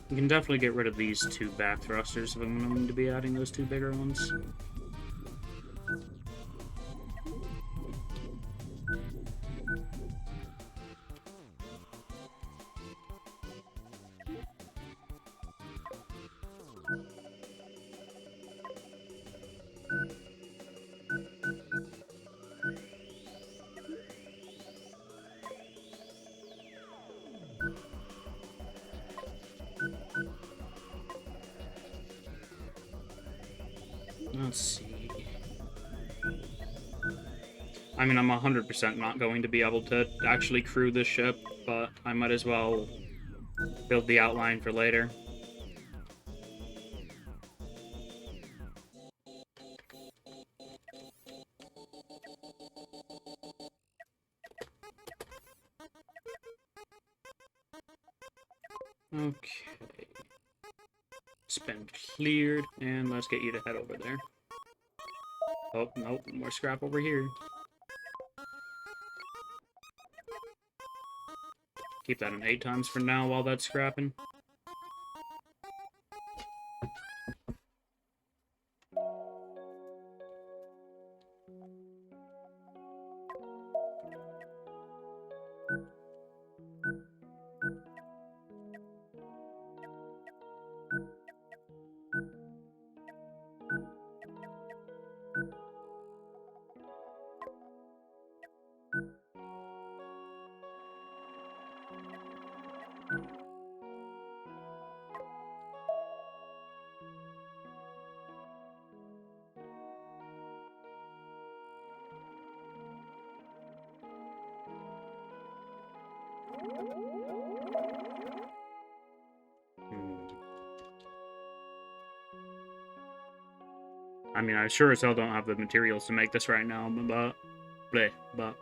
[SPEAKER 1] We can definitely get rid of these two back thrusters if I'm going to be adding those two bigger ones. Let's see. I mean, I'm 100% not going to be able to actually crew this ship, but I might as well build the outline for later. Okay. Spend cleared, and let's get you to head over there. Oh, nope, more scrap over here. Keep that in 8 times for now while that's scrapping. I mean, I sure as hell don't have the materials to make this right now, but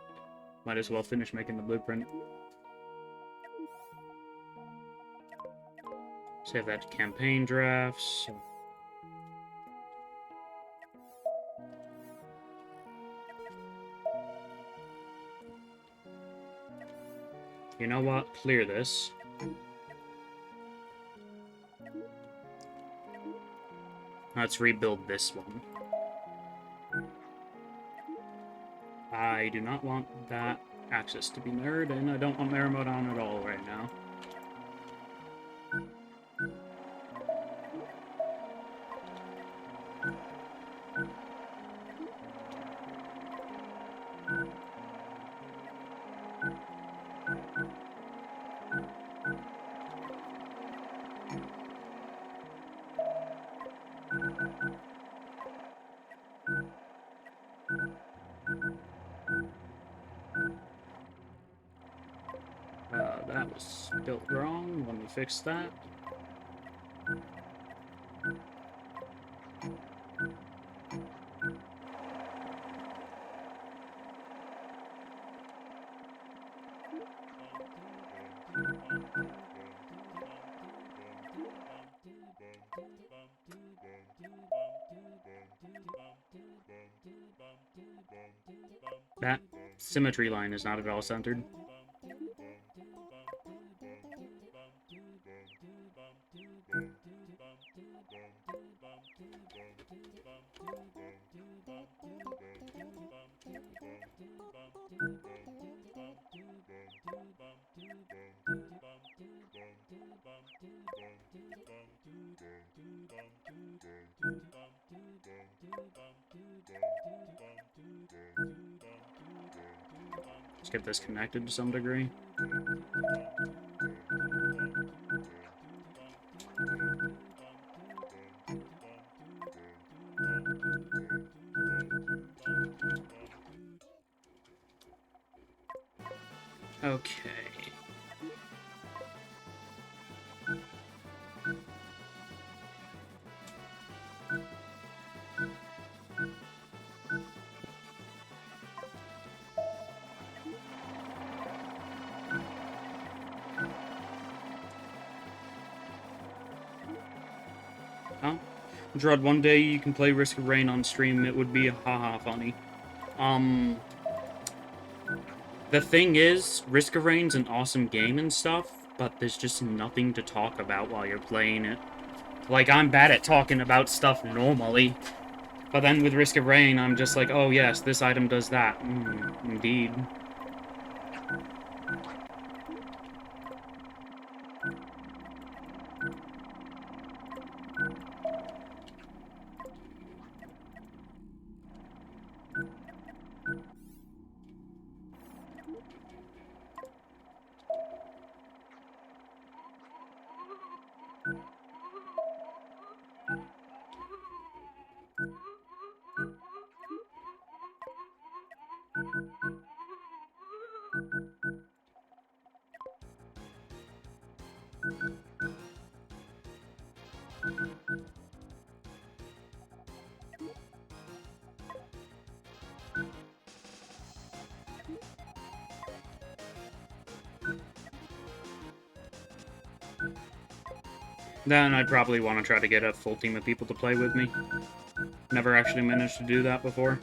[SPEAKER 1] might as well finish making the blueprint. Save that to campaign drafts. You know what? Clear this. Let's rebuild this one. I do not want that access to be mirrored, and I don't want mirror mode on at all right now. That was built wrong. Let me fix that. That symmetry line is not at all centered. Let's get this connected to some degree. Okay. Huh? Drud, one day you can play Risk of Rain on stream. It would be haha funny. The thing is, Risk of Rain's an awesome game and stuff, but there's just nothing to talk about while you're playing it. Like, I'm bad at talking about stuff normally, but then with Risk of Rain, I'm just like, oh yes, this item does that. Indeed. Then I'd probably want to try to get a full team of people to play with me. Never actually managed to do that before.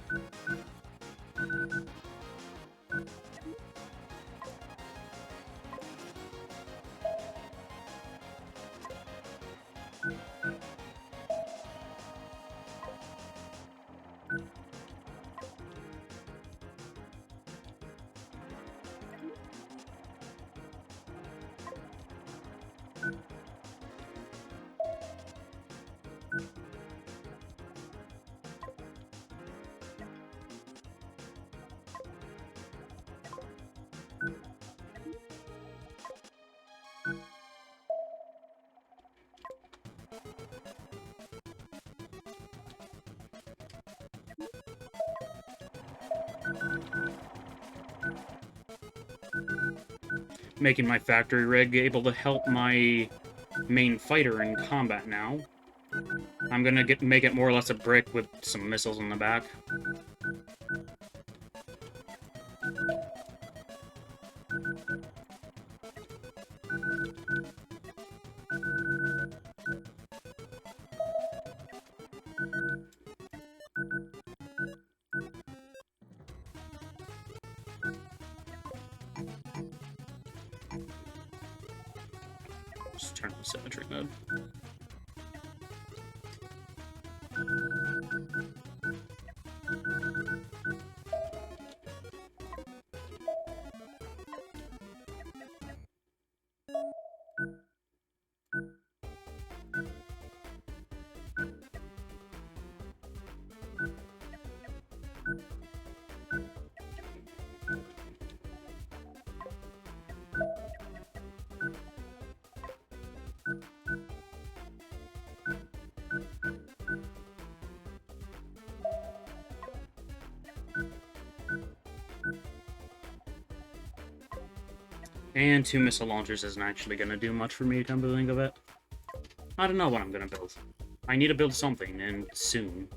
[SPEAKER 1] Making my factory rig able to help my main fighter in combat now. I'm gonna make it more or less a brick with some missiles in the back. Just turn on symmetry mode. And 2 missile launchers isn't actually going to do much for me, come to think of it. I don't know what I'm going to build. I need to build something, and soon.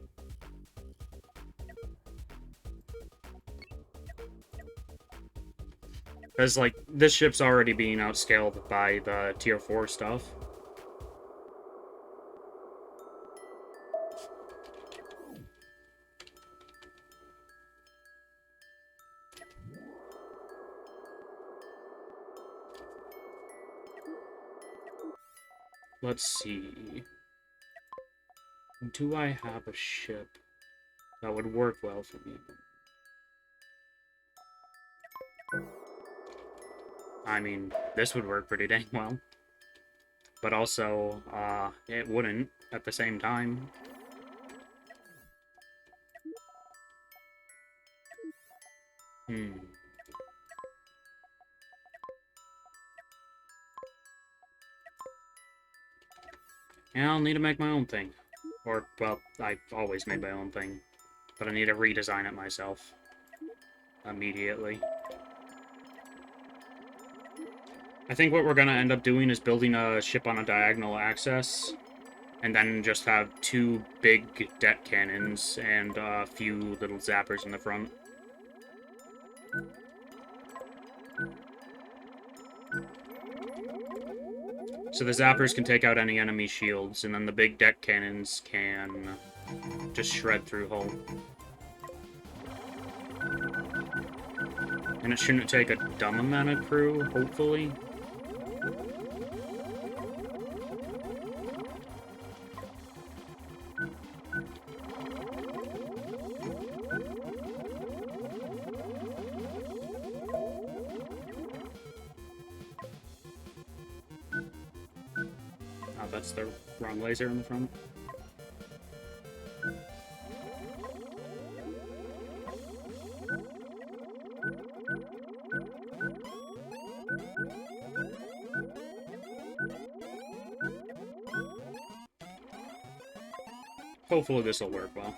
[SPEAKER 1] Because, like, this ship's already being outscaled by the Tier 4 stuff. Let's see. Do I have a ship that would work well for me? I mean, this would work pretty dang well. But also, it wouldn't at the same time. Yeah, I'll need to make my own thing. Or, well, I've always made my own thing. But I need to redesign it myself. Immediately. I think what we're gonna end up doing is building a ship on a diagonal axis. And then just have 2 big deck cannons and a few little zappers in the front. So the zappers can take out any enemy shields, and then the big deck cannons can just shred through hull. And it shouldn't take a dumb amount of crew, hopefully. That's the wrong laser in the front. Hopefully this will work well.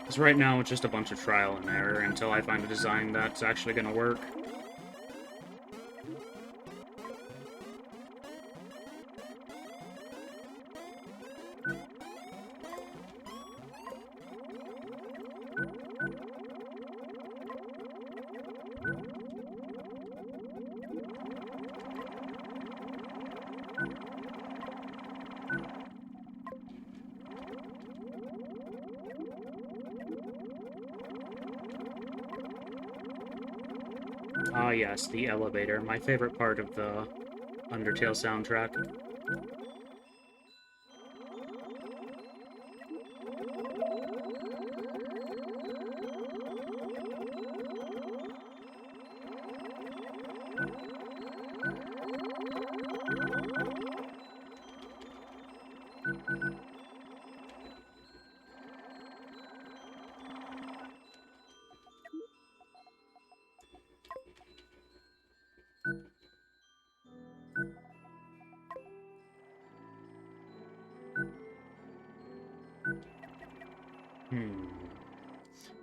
[SPEAKER 1] Because right now it's just a bunch of trial and error until I find a design that's actually going to work. Ah yes, the elevator, my favorite part of the Undertale soundtrack.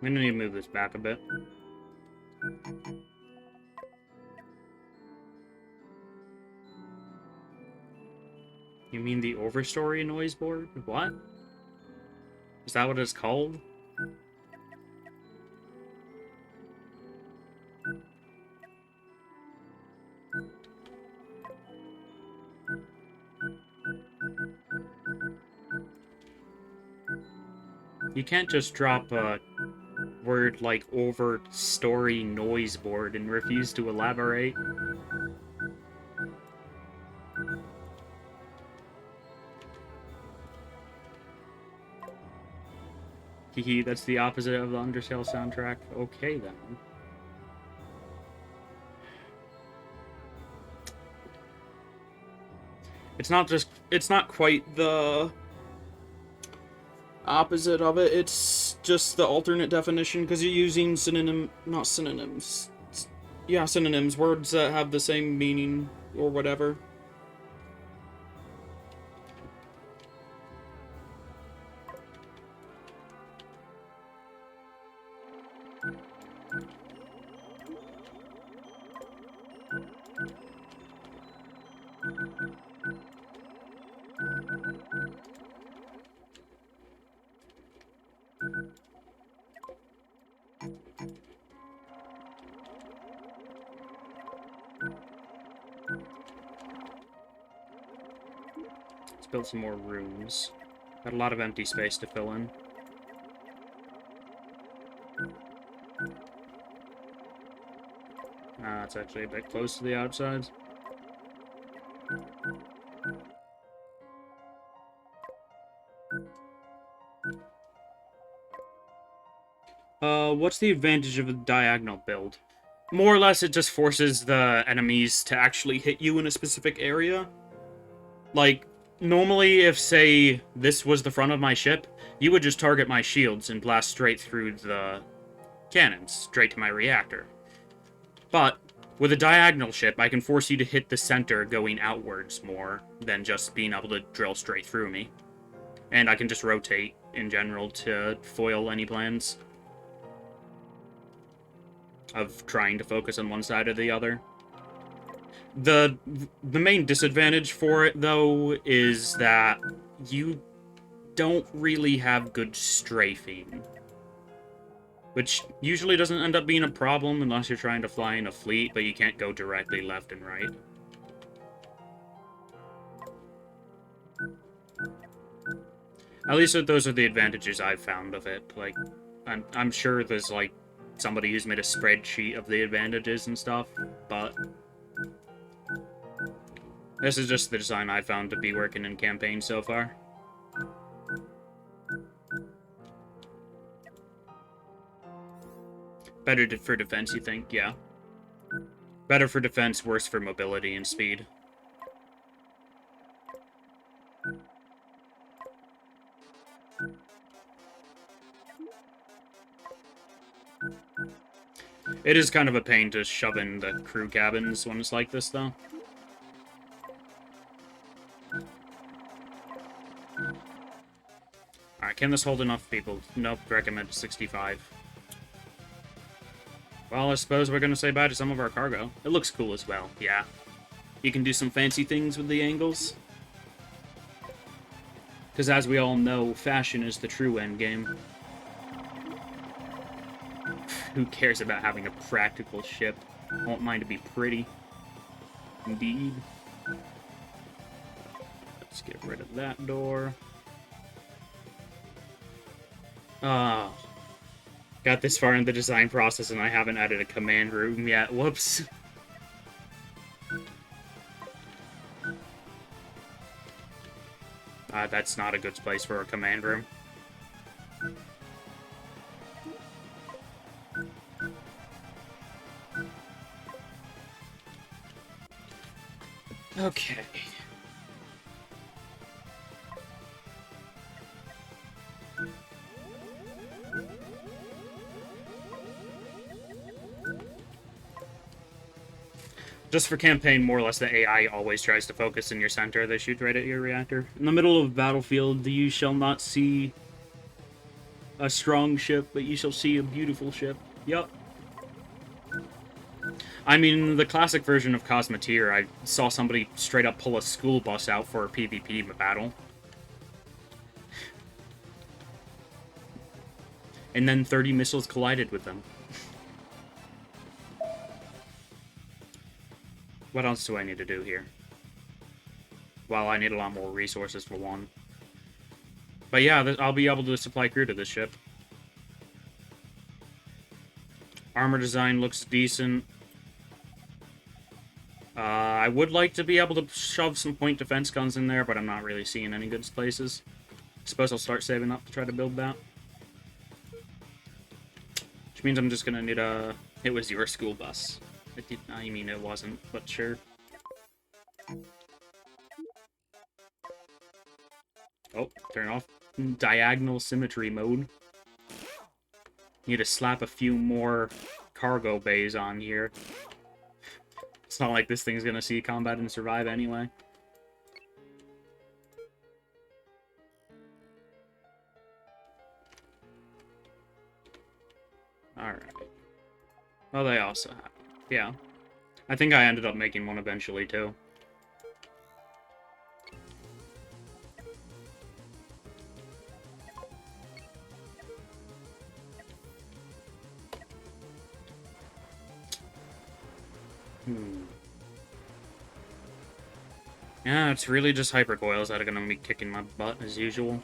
[SPEAKER 1] I'm gonna need to move this back a bit. You mean the overstory noise board? What? Is that what it's called? You can't just drop a word like overstory noise board and refuse to elaborate. Hehe, that's the opposite of the Undertale soundtrack. Okay, then. It's not quite the opposite of it, it's just the alternate definition, because you're using not synonyms. Yeah, synonyms, words that have the same meaning or whatever. Let's build some more rooms. Got a lot of empty space to fill in. It's actually a bit close to the outside. What's the advantage of a diagonal build? More or less, it just forces the enemies to actually hit you in a specific area. Like, normally, if, say, this was the front of my ship, you would just target my shields and blast straight through the cannons, straight to my reactor. But, with a diagonal ship, I can force you to hit the center going outwards more than just being able to drill straight through me. And I can just rotate, in general, to foil any plans of trying to focus on one side or the other. The main disadvantage for it, though, is that you don't really have good strafing. Which usually doesn't end up being a problem unless you're trying to fly in a fleet, but you can't go directly left and right. At least those are the advantages I've found of it. Like, I'm sure there's, like, somebody who's made a spreadsheet of the advantages and stuff, but this is just the design I found to be working in campaign so far. Better for defense, you think? Yeah. Better for defense, worse for mobility and speed. It is kind of a pain to shove in the crew cabins when it's like this, though. Alright, can this hold enough people? Nope, recommend 65. Well, I suppose we're gonna say bye to some of our cargo. It looks cool as well, yeah. You can do some fancy things with the angles. Because as we all know, fashion is the true endgame. Who cares about having a practical ship? I want mine to be pretty. Indeed. Let's get rid of that door. Oh. Got this far in the design process and I haven't added a command room yet. Whoops. That's not a good place for a command room. Okay. Just for campaign, more or less, the AI always tries to focus in your center. They shoot right at your reactor. In the middle of battlefield, you shall not see a strong ship, but you shall see a beautiful ship. Yup. I mean, the classic version of Cosmoteer, I saw somebody straight up pull a school bus out for a PvP battle. And then 30 missiles collided with them. What else do I need to do here? Well, I need a lot more resources for one. But yeah, I'll be able to supply crew to this ship. Armor design looks decent. I would like to be able to shove some point defense guns in there, but I'm not really seeing any good places. Suppose I'll start saving up to try to build that. Which means I'm just gonna need a... It was your school bus. I mean, it wasn't, but sure. Oh, turn off diagonal symmetry mode. Need to slap a few more cargo bays on here. It's not like this thing's gonna see combat and survive anyway. Alright. Well, they also have... Yeah. I think I ended up making one eventually, too. Yeah, it's really just hypercoils that are gonna be kicking my butt, as usual.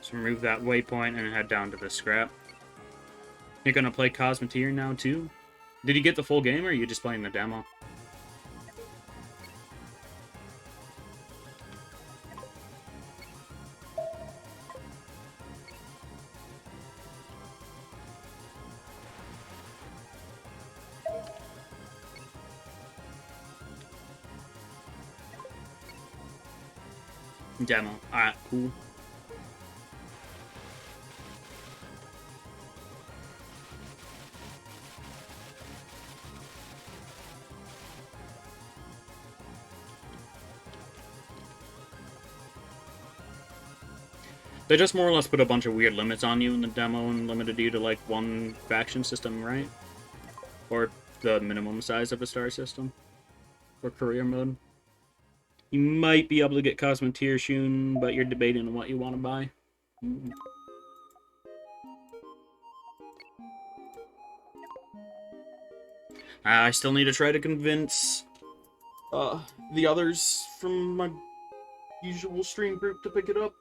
[SPEAKER 1] So remove that waypoint and head down to the scrap. You're gonna play Cosmoteer now, too? Did you get the full game, or are you just playing the demo? Demo. Alright, cool. They just more or less put a bunch of weird limits on you in the demo and limited you to, like, one faction system, right? Or the minimum size of a star system. For career mode. You might be able to get Cosmoteer soon, but you're debating on what you want to buy. I still need to try to convince the others from my usual stream group to pick it up.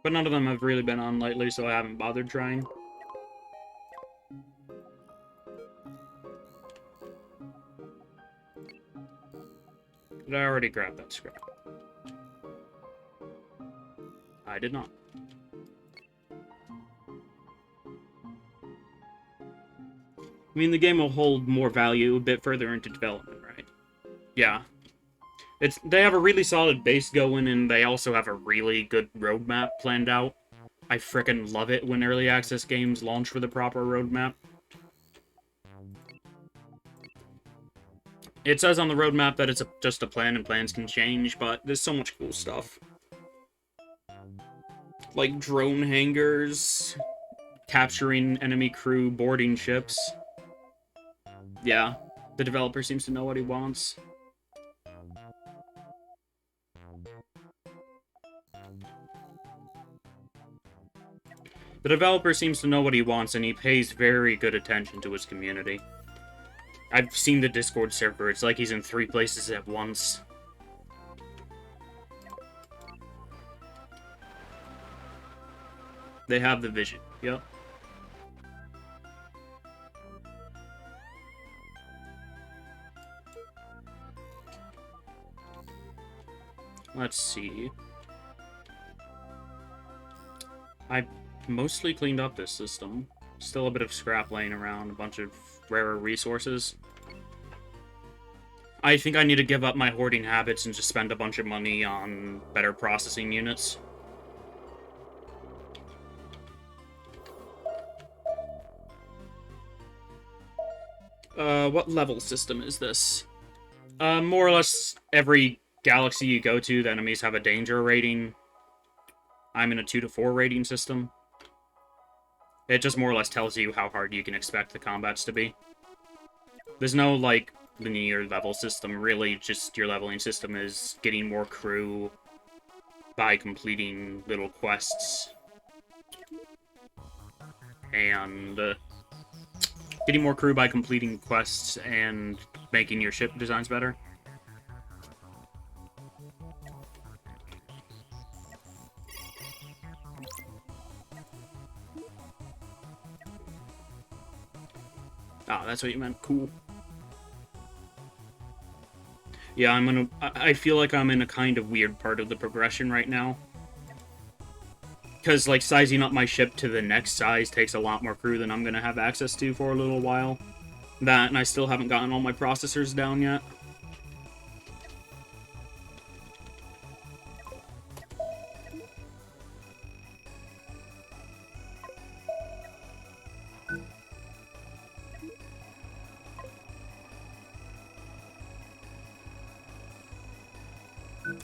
[SPEAKER 1] But none of them have really been on lately, so I haven't bothered trying. Did I already grab that scrap? I did not. I mean, the game will hold more value a bit further into development, right? Yeah. They have a really solid base going, and they also have a really good roadmap planned out. I frickin' love it when early access games launch with a proper roadmap. It says on the roadmap that it's just a plan and plans can change, but there's so much cool stuff. Like drone hangars, capturing enemy crew, boarding ships. Yeah, the developer seems to know what he wants. The developer seems to know what he wants, and he pays very good attention to his community. I've seen the Discord server, it's like he's in 3 places at once. They have the vision, yep. Let's see. I mostly cleaned up this system. Still a bit of scrap laying around, a bunch of rarer resources. I think I need to give up my hoarding habits and just spend a bunch of money on better processing units. What level system is this? More or less every galaxy you go to, the enemies have a danger rating. I'm in a 2 to 4 rating system. It just more or less tells you how hard you can expect the combats to be. There's no, like, linear level system, really. Just your leveling system is getting more crew by completing little quests. And getting more crew by completing quests and making your ship designs better. Ah, that's what you meant. Cool. Yeah, I feel like I'm in a kind of weird part of the progression right now. Because, like, sizing up my ship to the next size takes a lot more crew than I'm going to have access to for a little while. That, and I still haven't gotten all my processors down yet.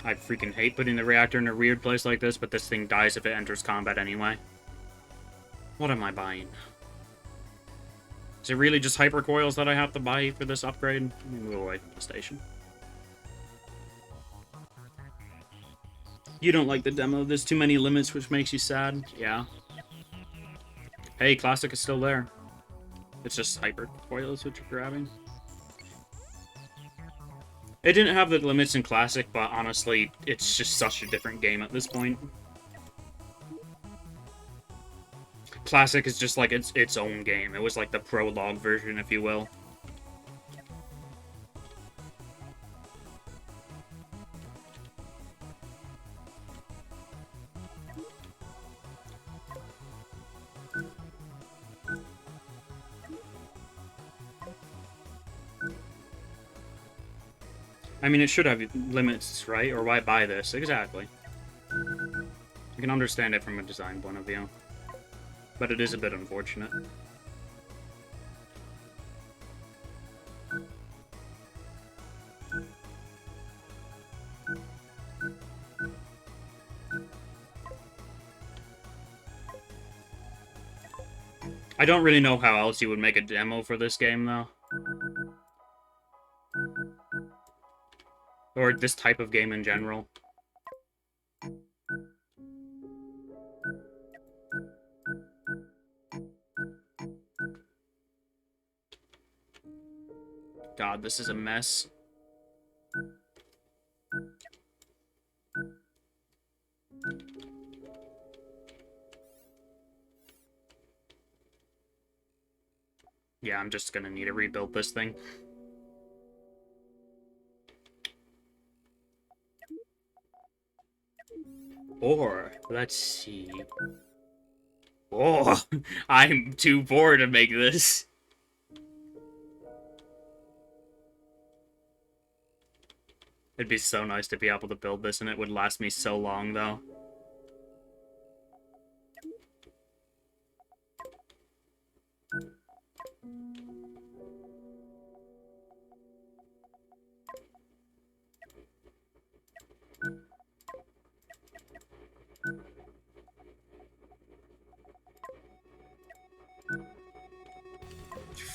[SPEAKER 1] I freaking hate putting the reactor in a weird place like this, but this thing dies if it enters combat anyway. What am I buying? Is it really just hypercoils that I have to buy for this upgrade? Move away from the station. You don't like the demo. There's too many limits, which makes you sad. Yeah. Hey, Classic is still there. It's just hypercoils which you're grabbing. It didn't have the limits in Classic, but honestly, it's just such a different game at this point. Classic is just like its own game. It was like the prologue version, if you will. I mean, it should have limits, right? Or why buy this? Exactly. I can understand it from a design point of view. But it is a bit unfortunate. I don't really know how else you would make a demo for this game, though. Or this type of game in general. God, this is a mess. Yeah, I'm just gonna need to rebuild this thing. Or, let's see. Oh, I'm too poor to make this. It'd be so nice to be able to build this, and it would last me so long, though.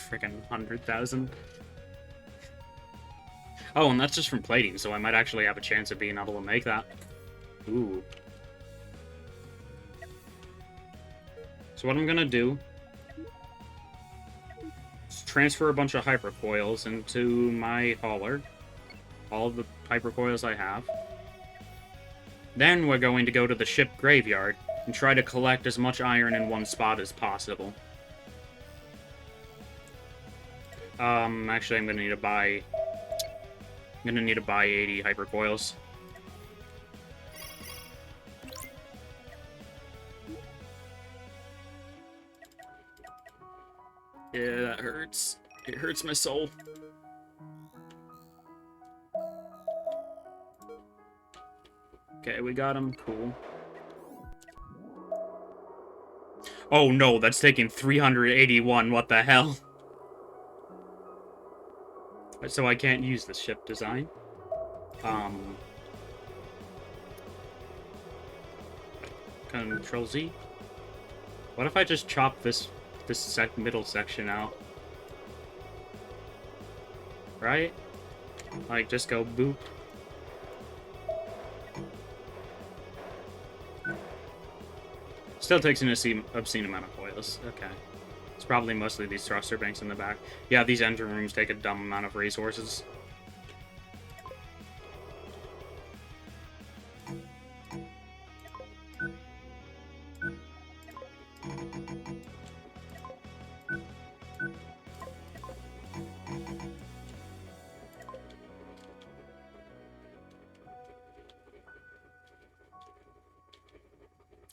[SPEAKER 1] Freaking 100,000. Oh, and that's just from plating, so I might actually have a chance of being able to make that. Ooh. So what I'm gonna do is transfer a bunch of hypercoils into my hauler. All of the hypercoils I have. Then we're going to go to the ship graveyard and try to collect as much iron in one spot as possible. Actually, I'm gonna need to buy 80 hypercoils. Yeah, that hurts. It hurts my soul. Okay, we got him. Cool. Oh no, that's taking 381. What the hell? So I can't use the ship design. Control Z. What if I just chop this middle section out? Right? Like, just go boop. Still takes an obscene amount of coils. Okay. It's probably mostly these thruster banks in the back. Yeah, these engine rooms take a dumb amount of resources.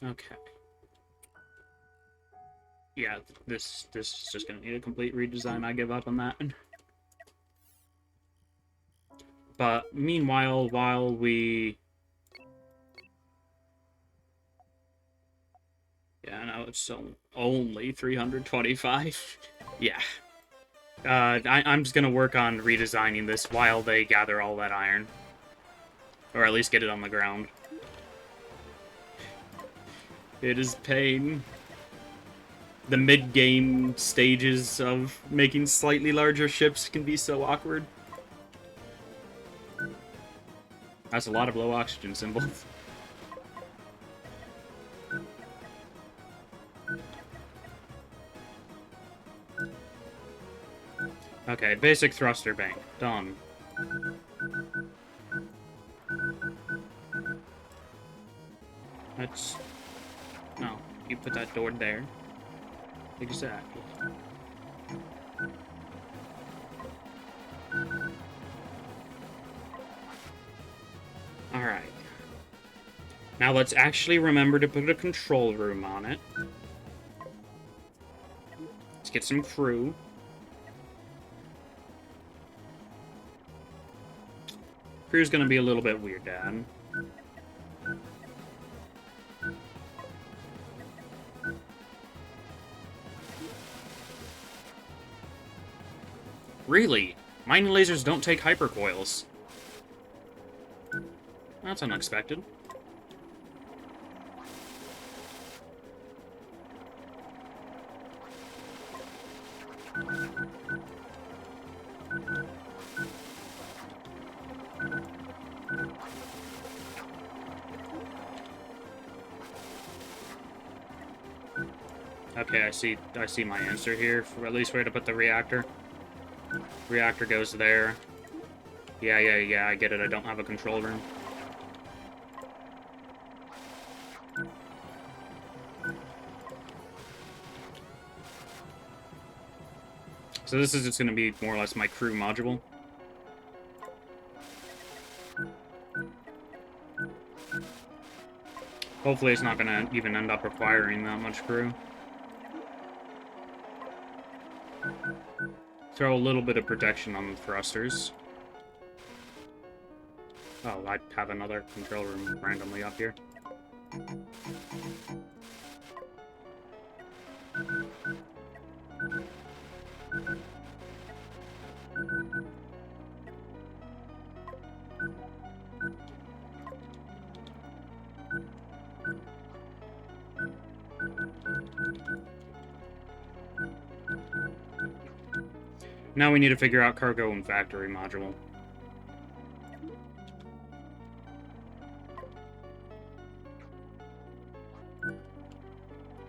[SPEAKER 1] Okay. Yeah, this is just gonna need a complete redesign. I give up on that. But meanwhile, while we... Yeah, no, it's only 325. Yeah. I'm just gonna work on redesigning this while they gather all that iron. Or at least get it on the ground. It is pain. The mid-game stages of making slightly larger ships can be so awkward. That's a lot of low oxygen symbols. Okay, basic thruster bank. Done. Let's... No, you put that door there. Exactly. Alright. Now let's actually remember to put a control room on it. Let's get some crew. Crew's gonna be a little bit weird, Dad. Really? Mining lasers don't take hypercoils. That's unexpected. Okay, I see my answer here, for at least where to put the reactor. Reactor goes there. Yeah, I get it, I don't have a control room. So this is just going to be more or less my crew module. Hopefully it's not going to even end up requiring that much crew. Throw a little bit of protection on the thrusters. Oh, I have another control room randomly up here. Now we need to figure out cargo and factory module.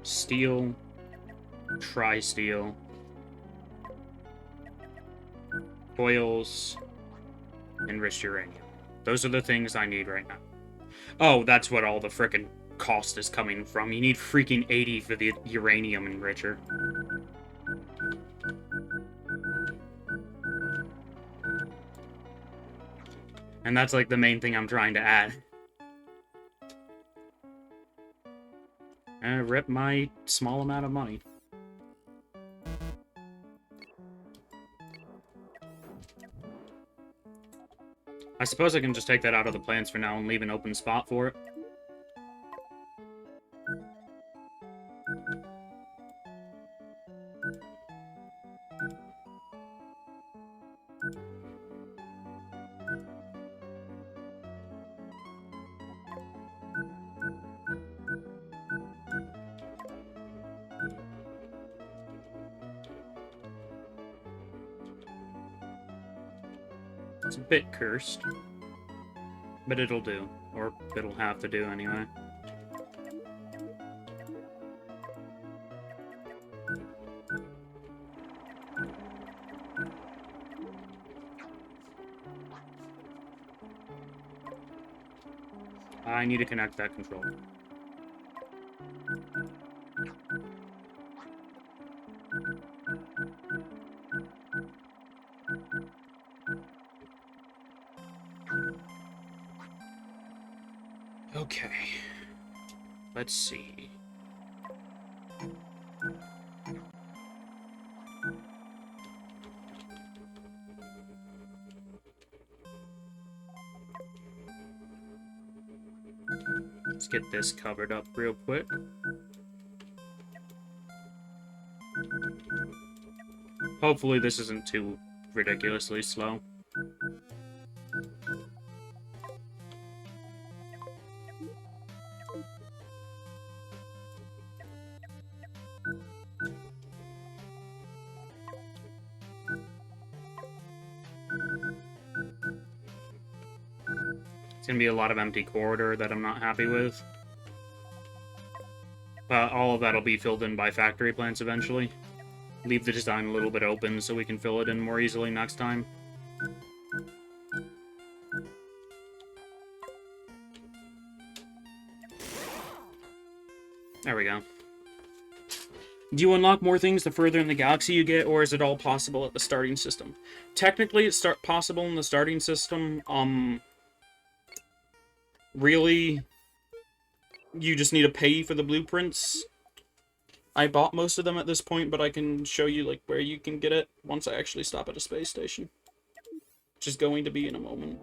[SPEAKER 1] Steel, tri-steel, coils, enriched uranium. Those are the things I need right now. Oh, that's what all the frickin' cost is coming from. You need freaking 80 for the uranium enricher. And that's like the main thing I'm trying to add. Rip my small amount of money. I suppose I can just take that out of the plans for now and leave an open spot for it. It's a bit cursed, but it'll do. Or it'll have to do anyway. I need to connect that controller. Okay. Let's see. Let's get this covered up real quick. Hopefully this isn't too ridiculously slow. It's gonna be a lot of empty corridor that I'm not happy with. But all of that'll be filled in by factory plants eventually. Leave the design a little bit open so we can fill it in more easily next time. There we go. Do you unlock more things the further in the galaxy you get, or is it all possible at the starting system? Technically, it's possible in the starting system. Really, you just need to pay for the blueprints. I bought most of them at this point, but I can show you like where you can get it once I actually stop at a space station. Which is going to be in a moment.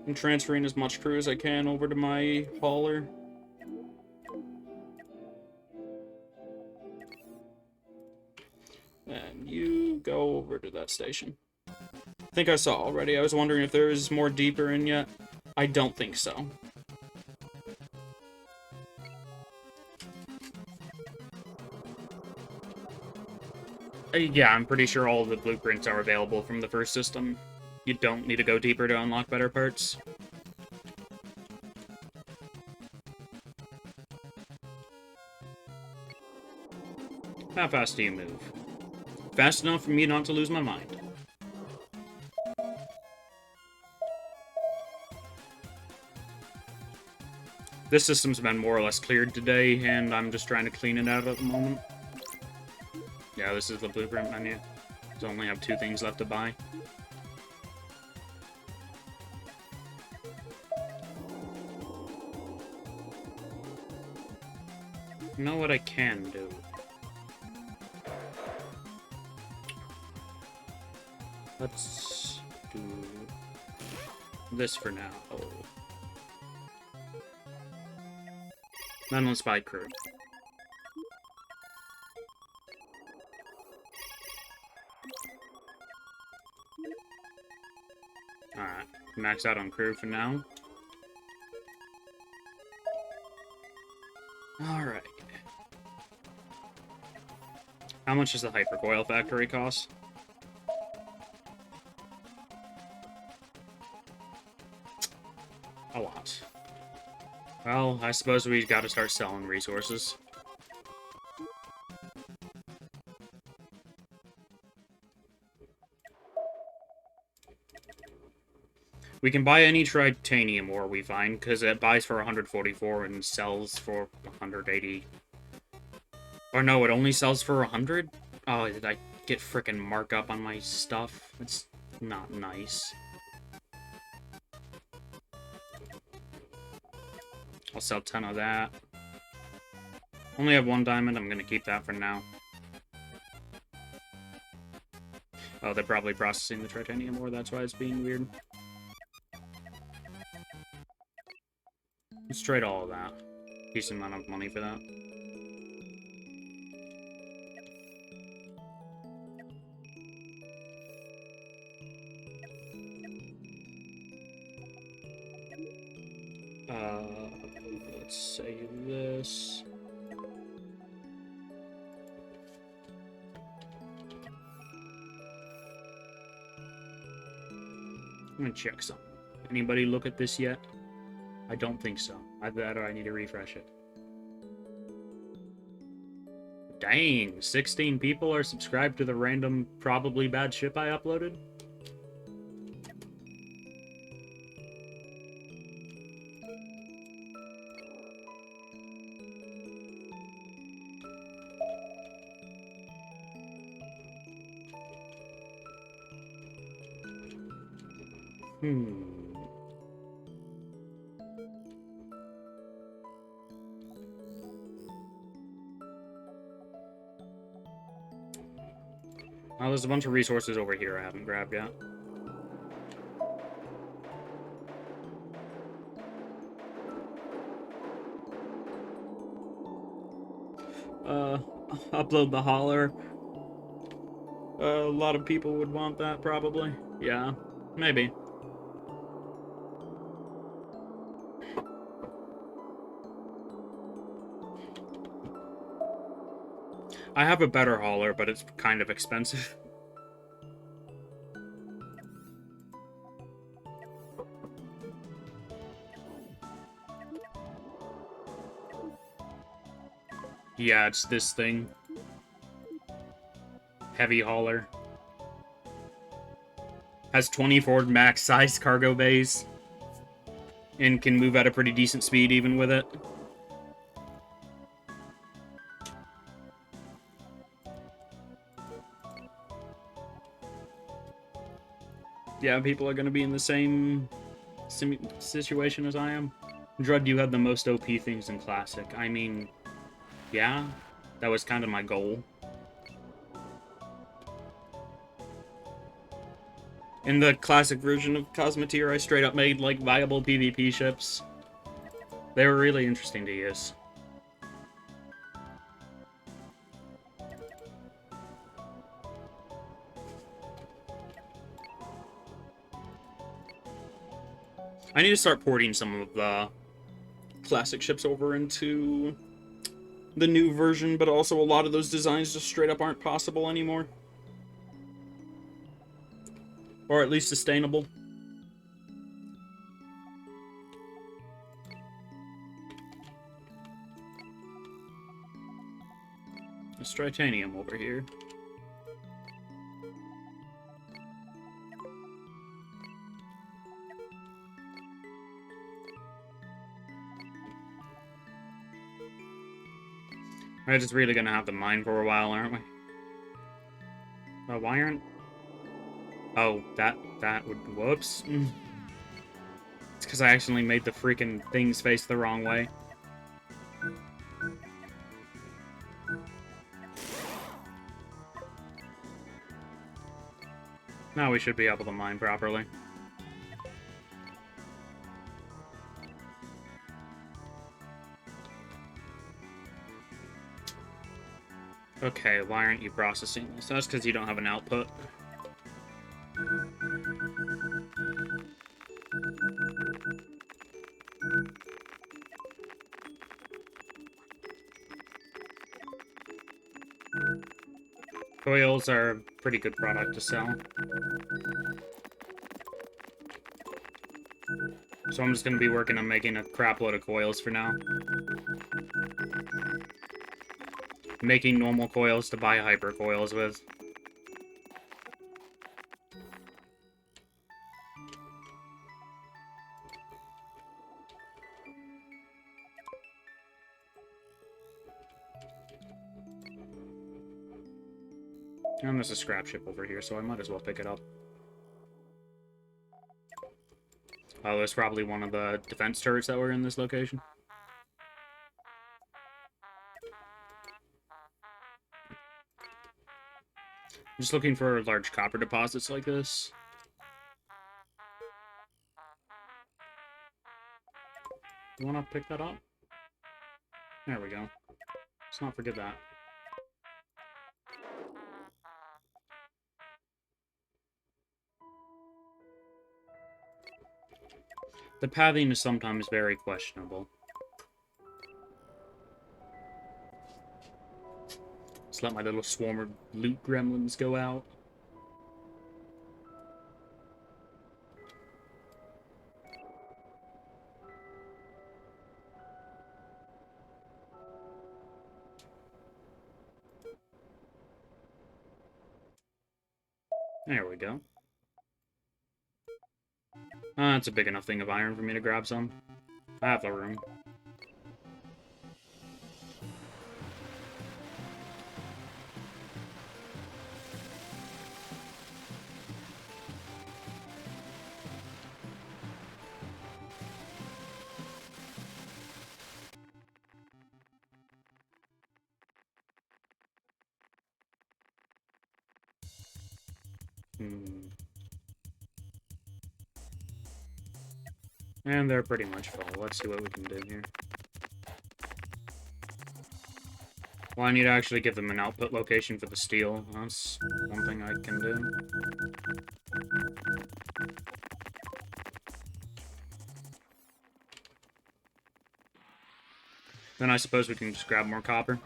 [SPEAKER 1] I'm transferring as much crew as I can over to my hauler. And you go over to that station. I think I saw already. I was wondering if there is more deeper in yet. I don't think so. Yeah, I'm pretty sure all of the blueprints are available from the first system. You don't need to go deeper to unlock better parts. How fast do you move? Fast enough for me not to lose my mind. This system's been more or less cleared today, and I'm just trying to clean it out at the moment. Yeah, this is the blueprint menu. I only have 2 things left to buy. You know what I can do? Let's do this for now. Then let's buy crew. Alright, max out on crew for now. Alright. How much does the hypercoil factory cost? A lot. Well, I suppose we gotta start selling resources. We can buy any titanium ore we find, because it buys for 144 and sells for 180. Or no, it only sells for 100? Oh, did I get frickin' markup on my stuff? It's not nice. I'll sell 10 of that. Only have 1 diamond, I'm gonna keep that for now. Oh, they're probably processing the titanium ore, that's why it's being weird. Let's trade all of that. Decent amount of money for that. Let's save this. I'm gonna check something. Anybody look at this yet? I don't think so. Either that or I need to refresh it. Dang, 16 people are subscribed to the random, probably bad ship I uploaded? Oh, there's a bunch of resources over here I haven't grabbed yet. Upload the hauler. A lot of people would want that, probably. Yeah, maybe. I have a better hauler, but it's kind of expensive. Yeah, it's this thing. Heavy hauler. Has 24 max size cargo bays. And can move at a pretty decent speed even with it. Yeah, people are going to be in the same situation as I am. Drud, you have the most OP things in Classic. I mean, yeah, that was kind of my goal. In the Classic version of Cosmoteer, I straight up made, like, viable PvP ships. They were really interesting to use. I need to start porting some of the classic ships over into the new version, but also a lot of those designs just straight up aren't possible anymore. Or at least sustainable. There's titanium over here. We're just really gonna have to mine for a while, aren't we? Why aren't... Oh, that would... Whoops. It's because I accidentally made the freaking things face the wrong way. Now we should be able to mine properly. Okay, why aren't you processing this? That's because you don't have an output. Coils are a pretty good product to sell. So I'm just going to be working on making a crap load of coils for now. Making normal coils to buy hyper coils with. And there's a scrap ship over here, so I might as well pick it up. Oh, there's probably one of the defense turrets that were in this location. I'm just looking for large copper deposits like this. You want to pick that up? There we go. Let's not forget that. The pathing is sometimes very questionable. Let's let my little swarm of loot gremlins go out. There we go. That's a big enough thing of iron for me to grab some. I have the room. And they're pretty much full. Let's see what we can do here. Well, I need to actually give them an output location for the steel. That's one thing I can do. Then I suppose we can just grab more copper.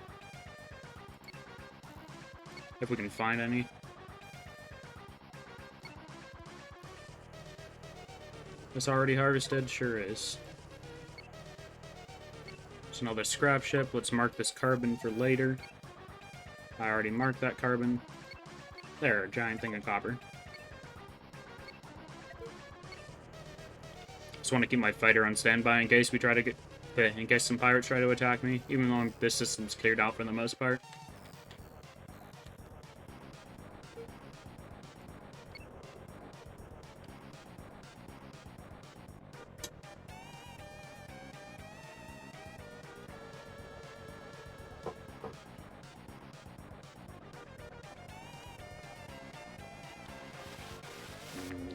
[SPEAKER 1] If we can find any. It's already harvested? Sure is. There's another scrap ship. Let's mark this carbon for later. I already marked that carbon. There, a giant thing of copper. Just want to keep my fighter on standby in case we try to get... in case some pirates try to attack me, even though this system's cleared out for the most part.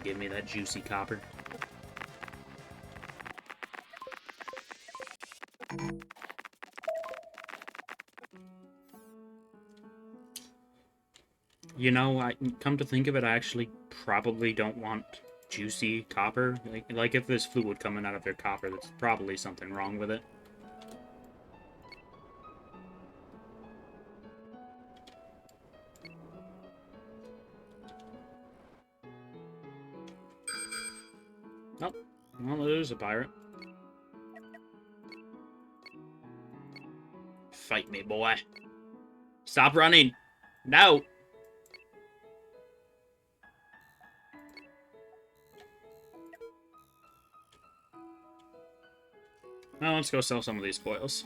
[SPEAKER 1] Give me that juicy copper. You know, come to think of it, I actually probably don't want juicy copper. Like if there's fluid coming out of their copper, there's probably something wrong with it. Oh, well, there's a pirate. Fight me, boy. Stop running. No. Well, let's go sell some of these coils.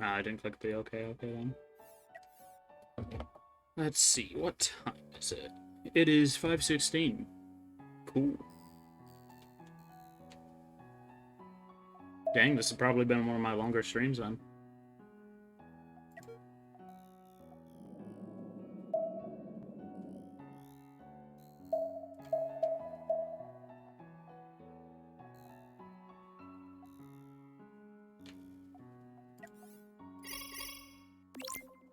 [SPEAKER 1] Ah, I didn't click the okay then. Let's see, what time is it? It is 5:16. Cool. Dang, this has probably been one of my longer streams then.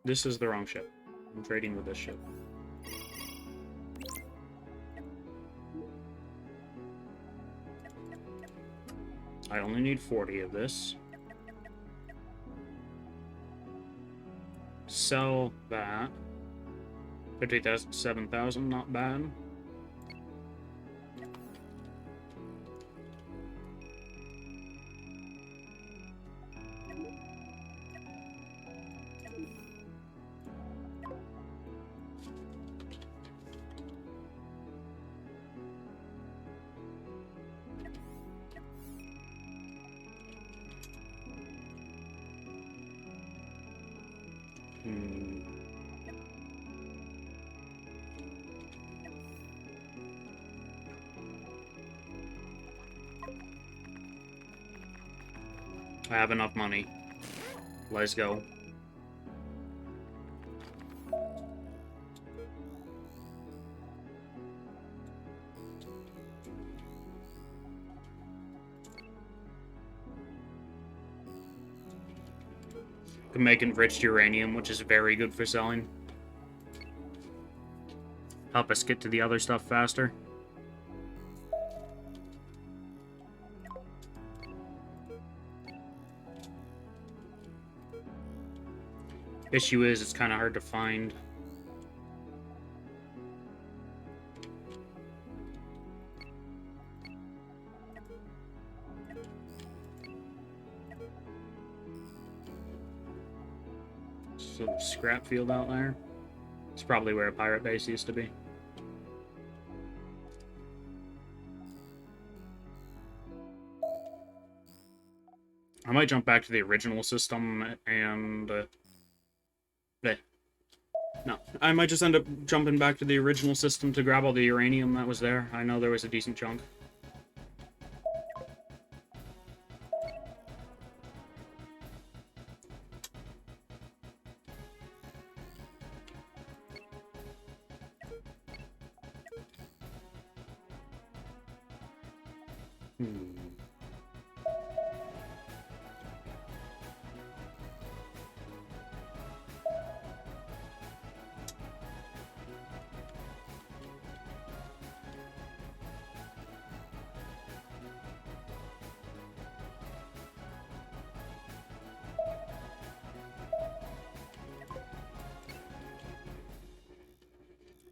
[SPEAKER 1] This is the wrong ship. I'm trading with this ship. I only need 40 of this. Sell that. 50,000, 7,000, not bad. I have enough money. Let's go. Can make enriched uranium, which is very good for selling. Help us get to the other stuff faster. Issue is, it's kind of hard to find. So the scrap field out there. It's probably where a pirate base used to be. I might jump back to the original system and... No, I might just end up jumping back to the original system to grab all the uranium that was there. I know there was a decent chunk. Hmm.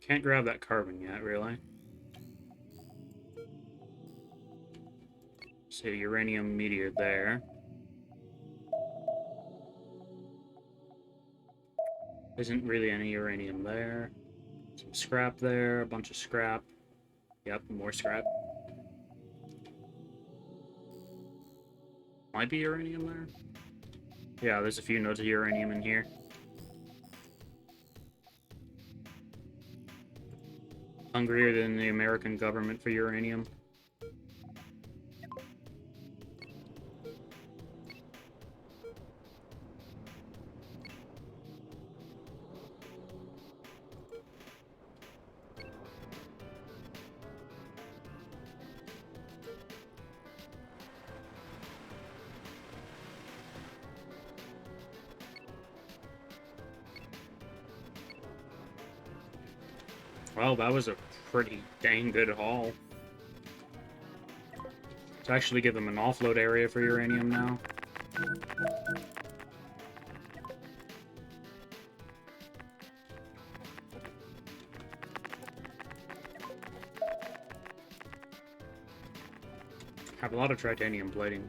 [SPEAKER 1] Can't grab that carbon yet, really. So uranium meteor there. Isn't really any uranium there. Some scrap there, a bunch of scrap. Yep, more scrap. Might be uranium there. Yeah, there's a few nodes of uranium in here. Hungrier than the American government for uranium. Well, that was a pretty dang good haul. Let's actually give them an offload area for uranium now. Have a lot of titanium plating.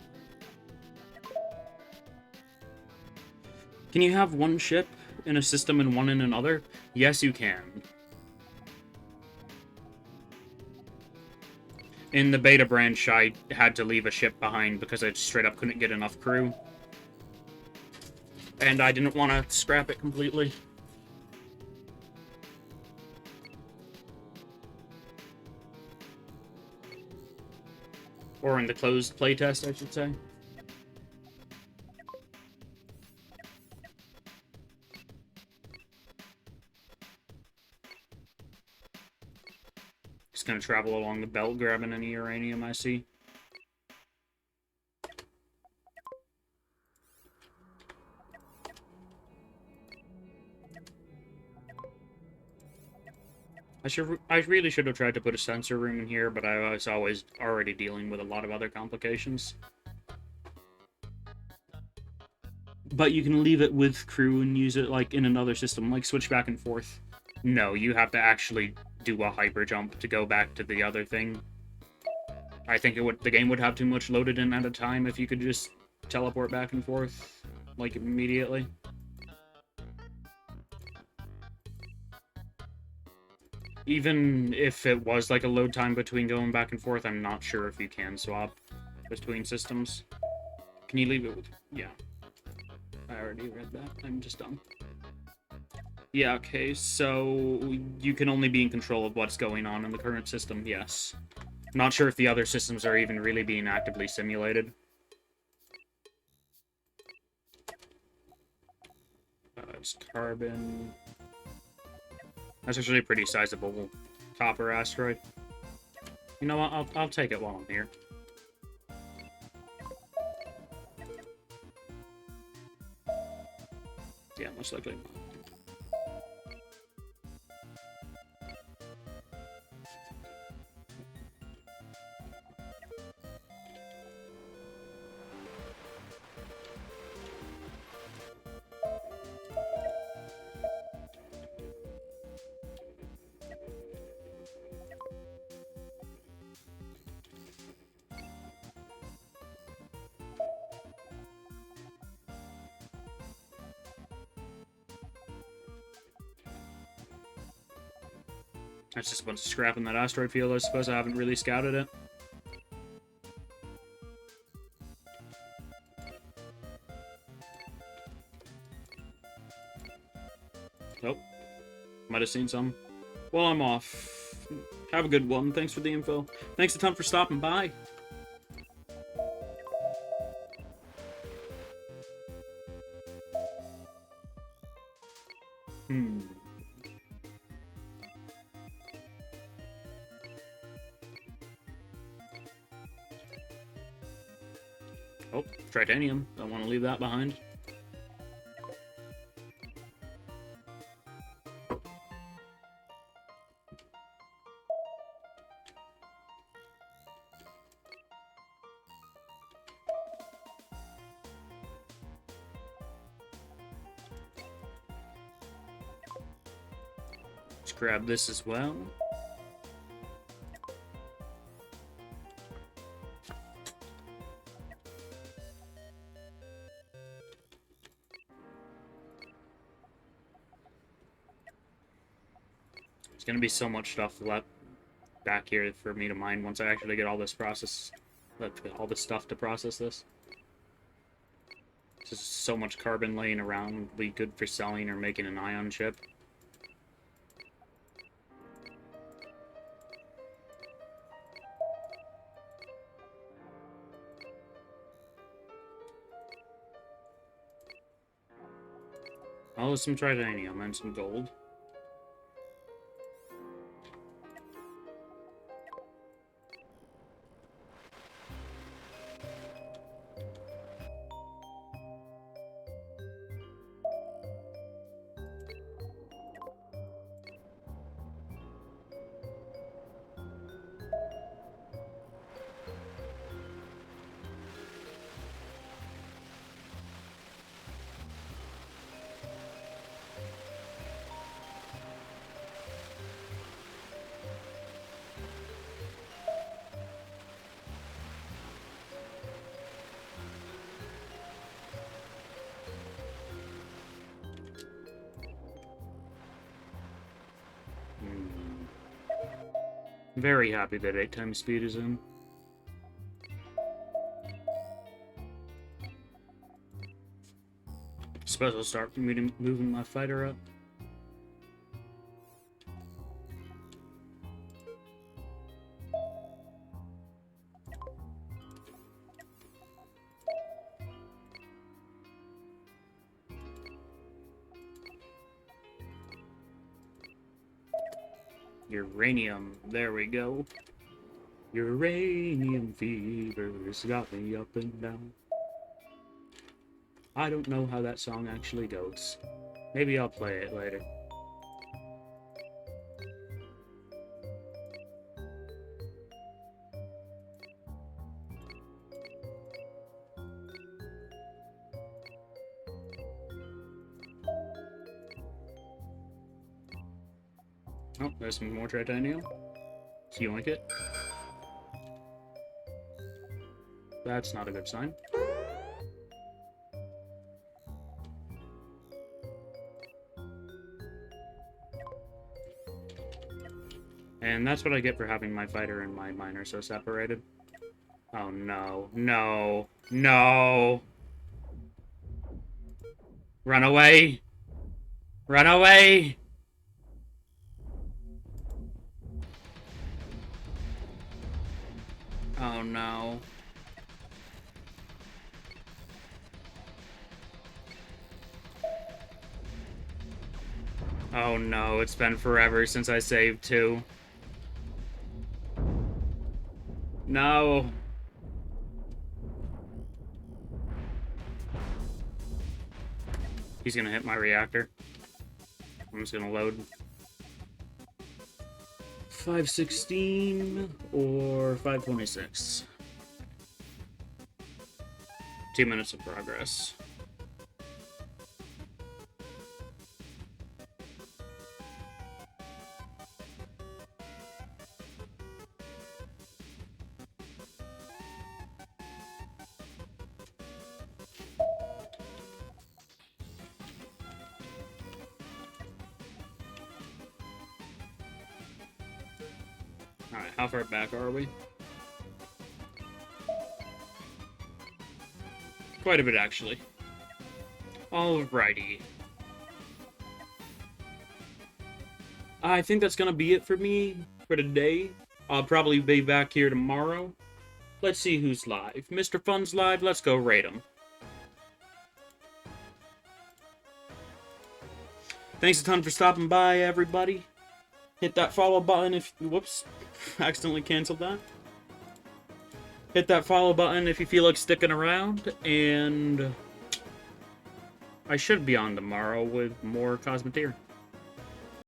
[SPEAKER 1] Can you have one ship in a system and one in another? Yes, you can. In the beta branch, I had to leave a ship behind because I straight up couldn't get enough crew. And I didn't want to scrap it completely. Or in the closed playtest, I should say. Just gonna travel along the belt, grabbing any uranium I see. I really should have tried to put a sensor room in here, but I was always already dealing with a lot of other complications. But you can leave it with crew and use it like in another system, like switch back and forth. No, you have to actually do a hyper jump to go back to the other thing. I think the game would have too much loaded in at a time if you could just teleport back and forth, like, immediately. Even if it was like a load time between going back and forth, I'm not sure if you can swap between systems. Can you leave it with... Yeah. I already read that. I'm just dumb. Yeah, okay, so you can only be in control of what's going on in the current system, yes. Not sure if the other systems are even really being actively simulated. It's carbon... That's actually a pretty sizable copper asteroid. You know what? I'll take it while I'm here. Yeah, most likely not. That's just a bunch of scrap in that asteroid field, I suppose. I haven't really scouted it. Nope. Might have seen some. Well, I'm off. Have a good one. Thanks for the info. Thanks a ton for stopping by. Oh, titanium. Don't want to leave that behind. Let's grab this as well. There's gonna be so much stuff left back here for me to mine once I actually get all this all this stuff to process this. There's just so much carbon laying around would be good for selling or making an ion chip. Oh, some titanium and some gold. Very happy that 8 times speed is in. Suppose I'll start moving my fighter up. Uranium. There we go. Uranium fever's got me up and down. I don't know how that song actually goes. Maybe I'll play it later. Oh, there's some more titanium. So you like it? That's not a good sign. And that's what I get for having my fighter and my miner so separated. Oh no, no, no! Run away! Run away! Oh no. Oh no, it's been forever since I saved too. No. He's gonna hit my reactor. I'm just gonna load. 516 or 526. 2 minutes of progress. Alright, how far back are we? Quite a bit, actually. Alrighty. I think that's gonna be it for me for today. I'll probably be back here tomorrow. Let's see who's live. Mr. Fun's live, let's go raid him. Thanks a ton for stopping by, everybody. Hit that follow button if... Whoops. Accidentally canceled that. hit that follow button if you feel like sticking around, and I should be on tomorrow with more Cosmoteer.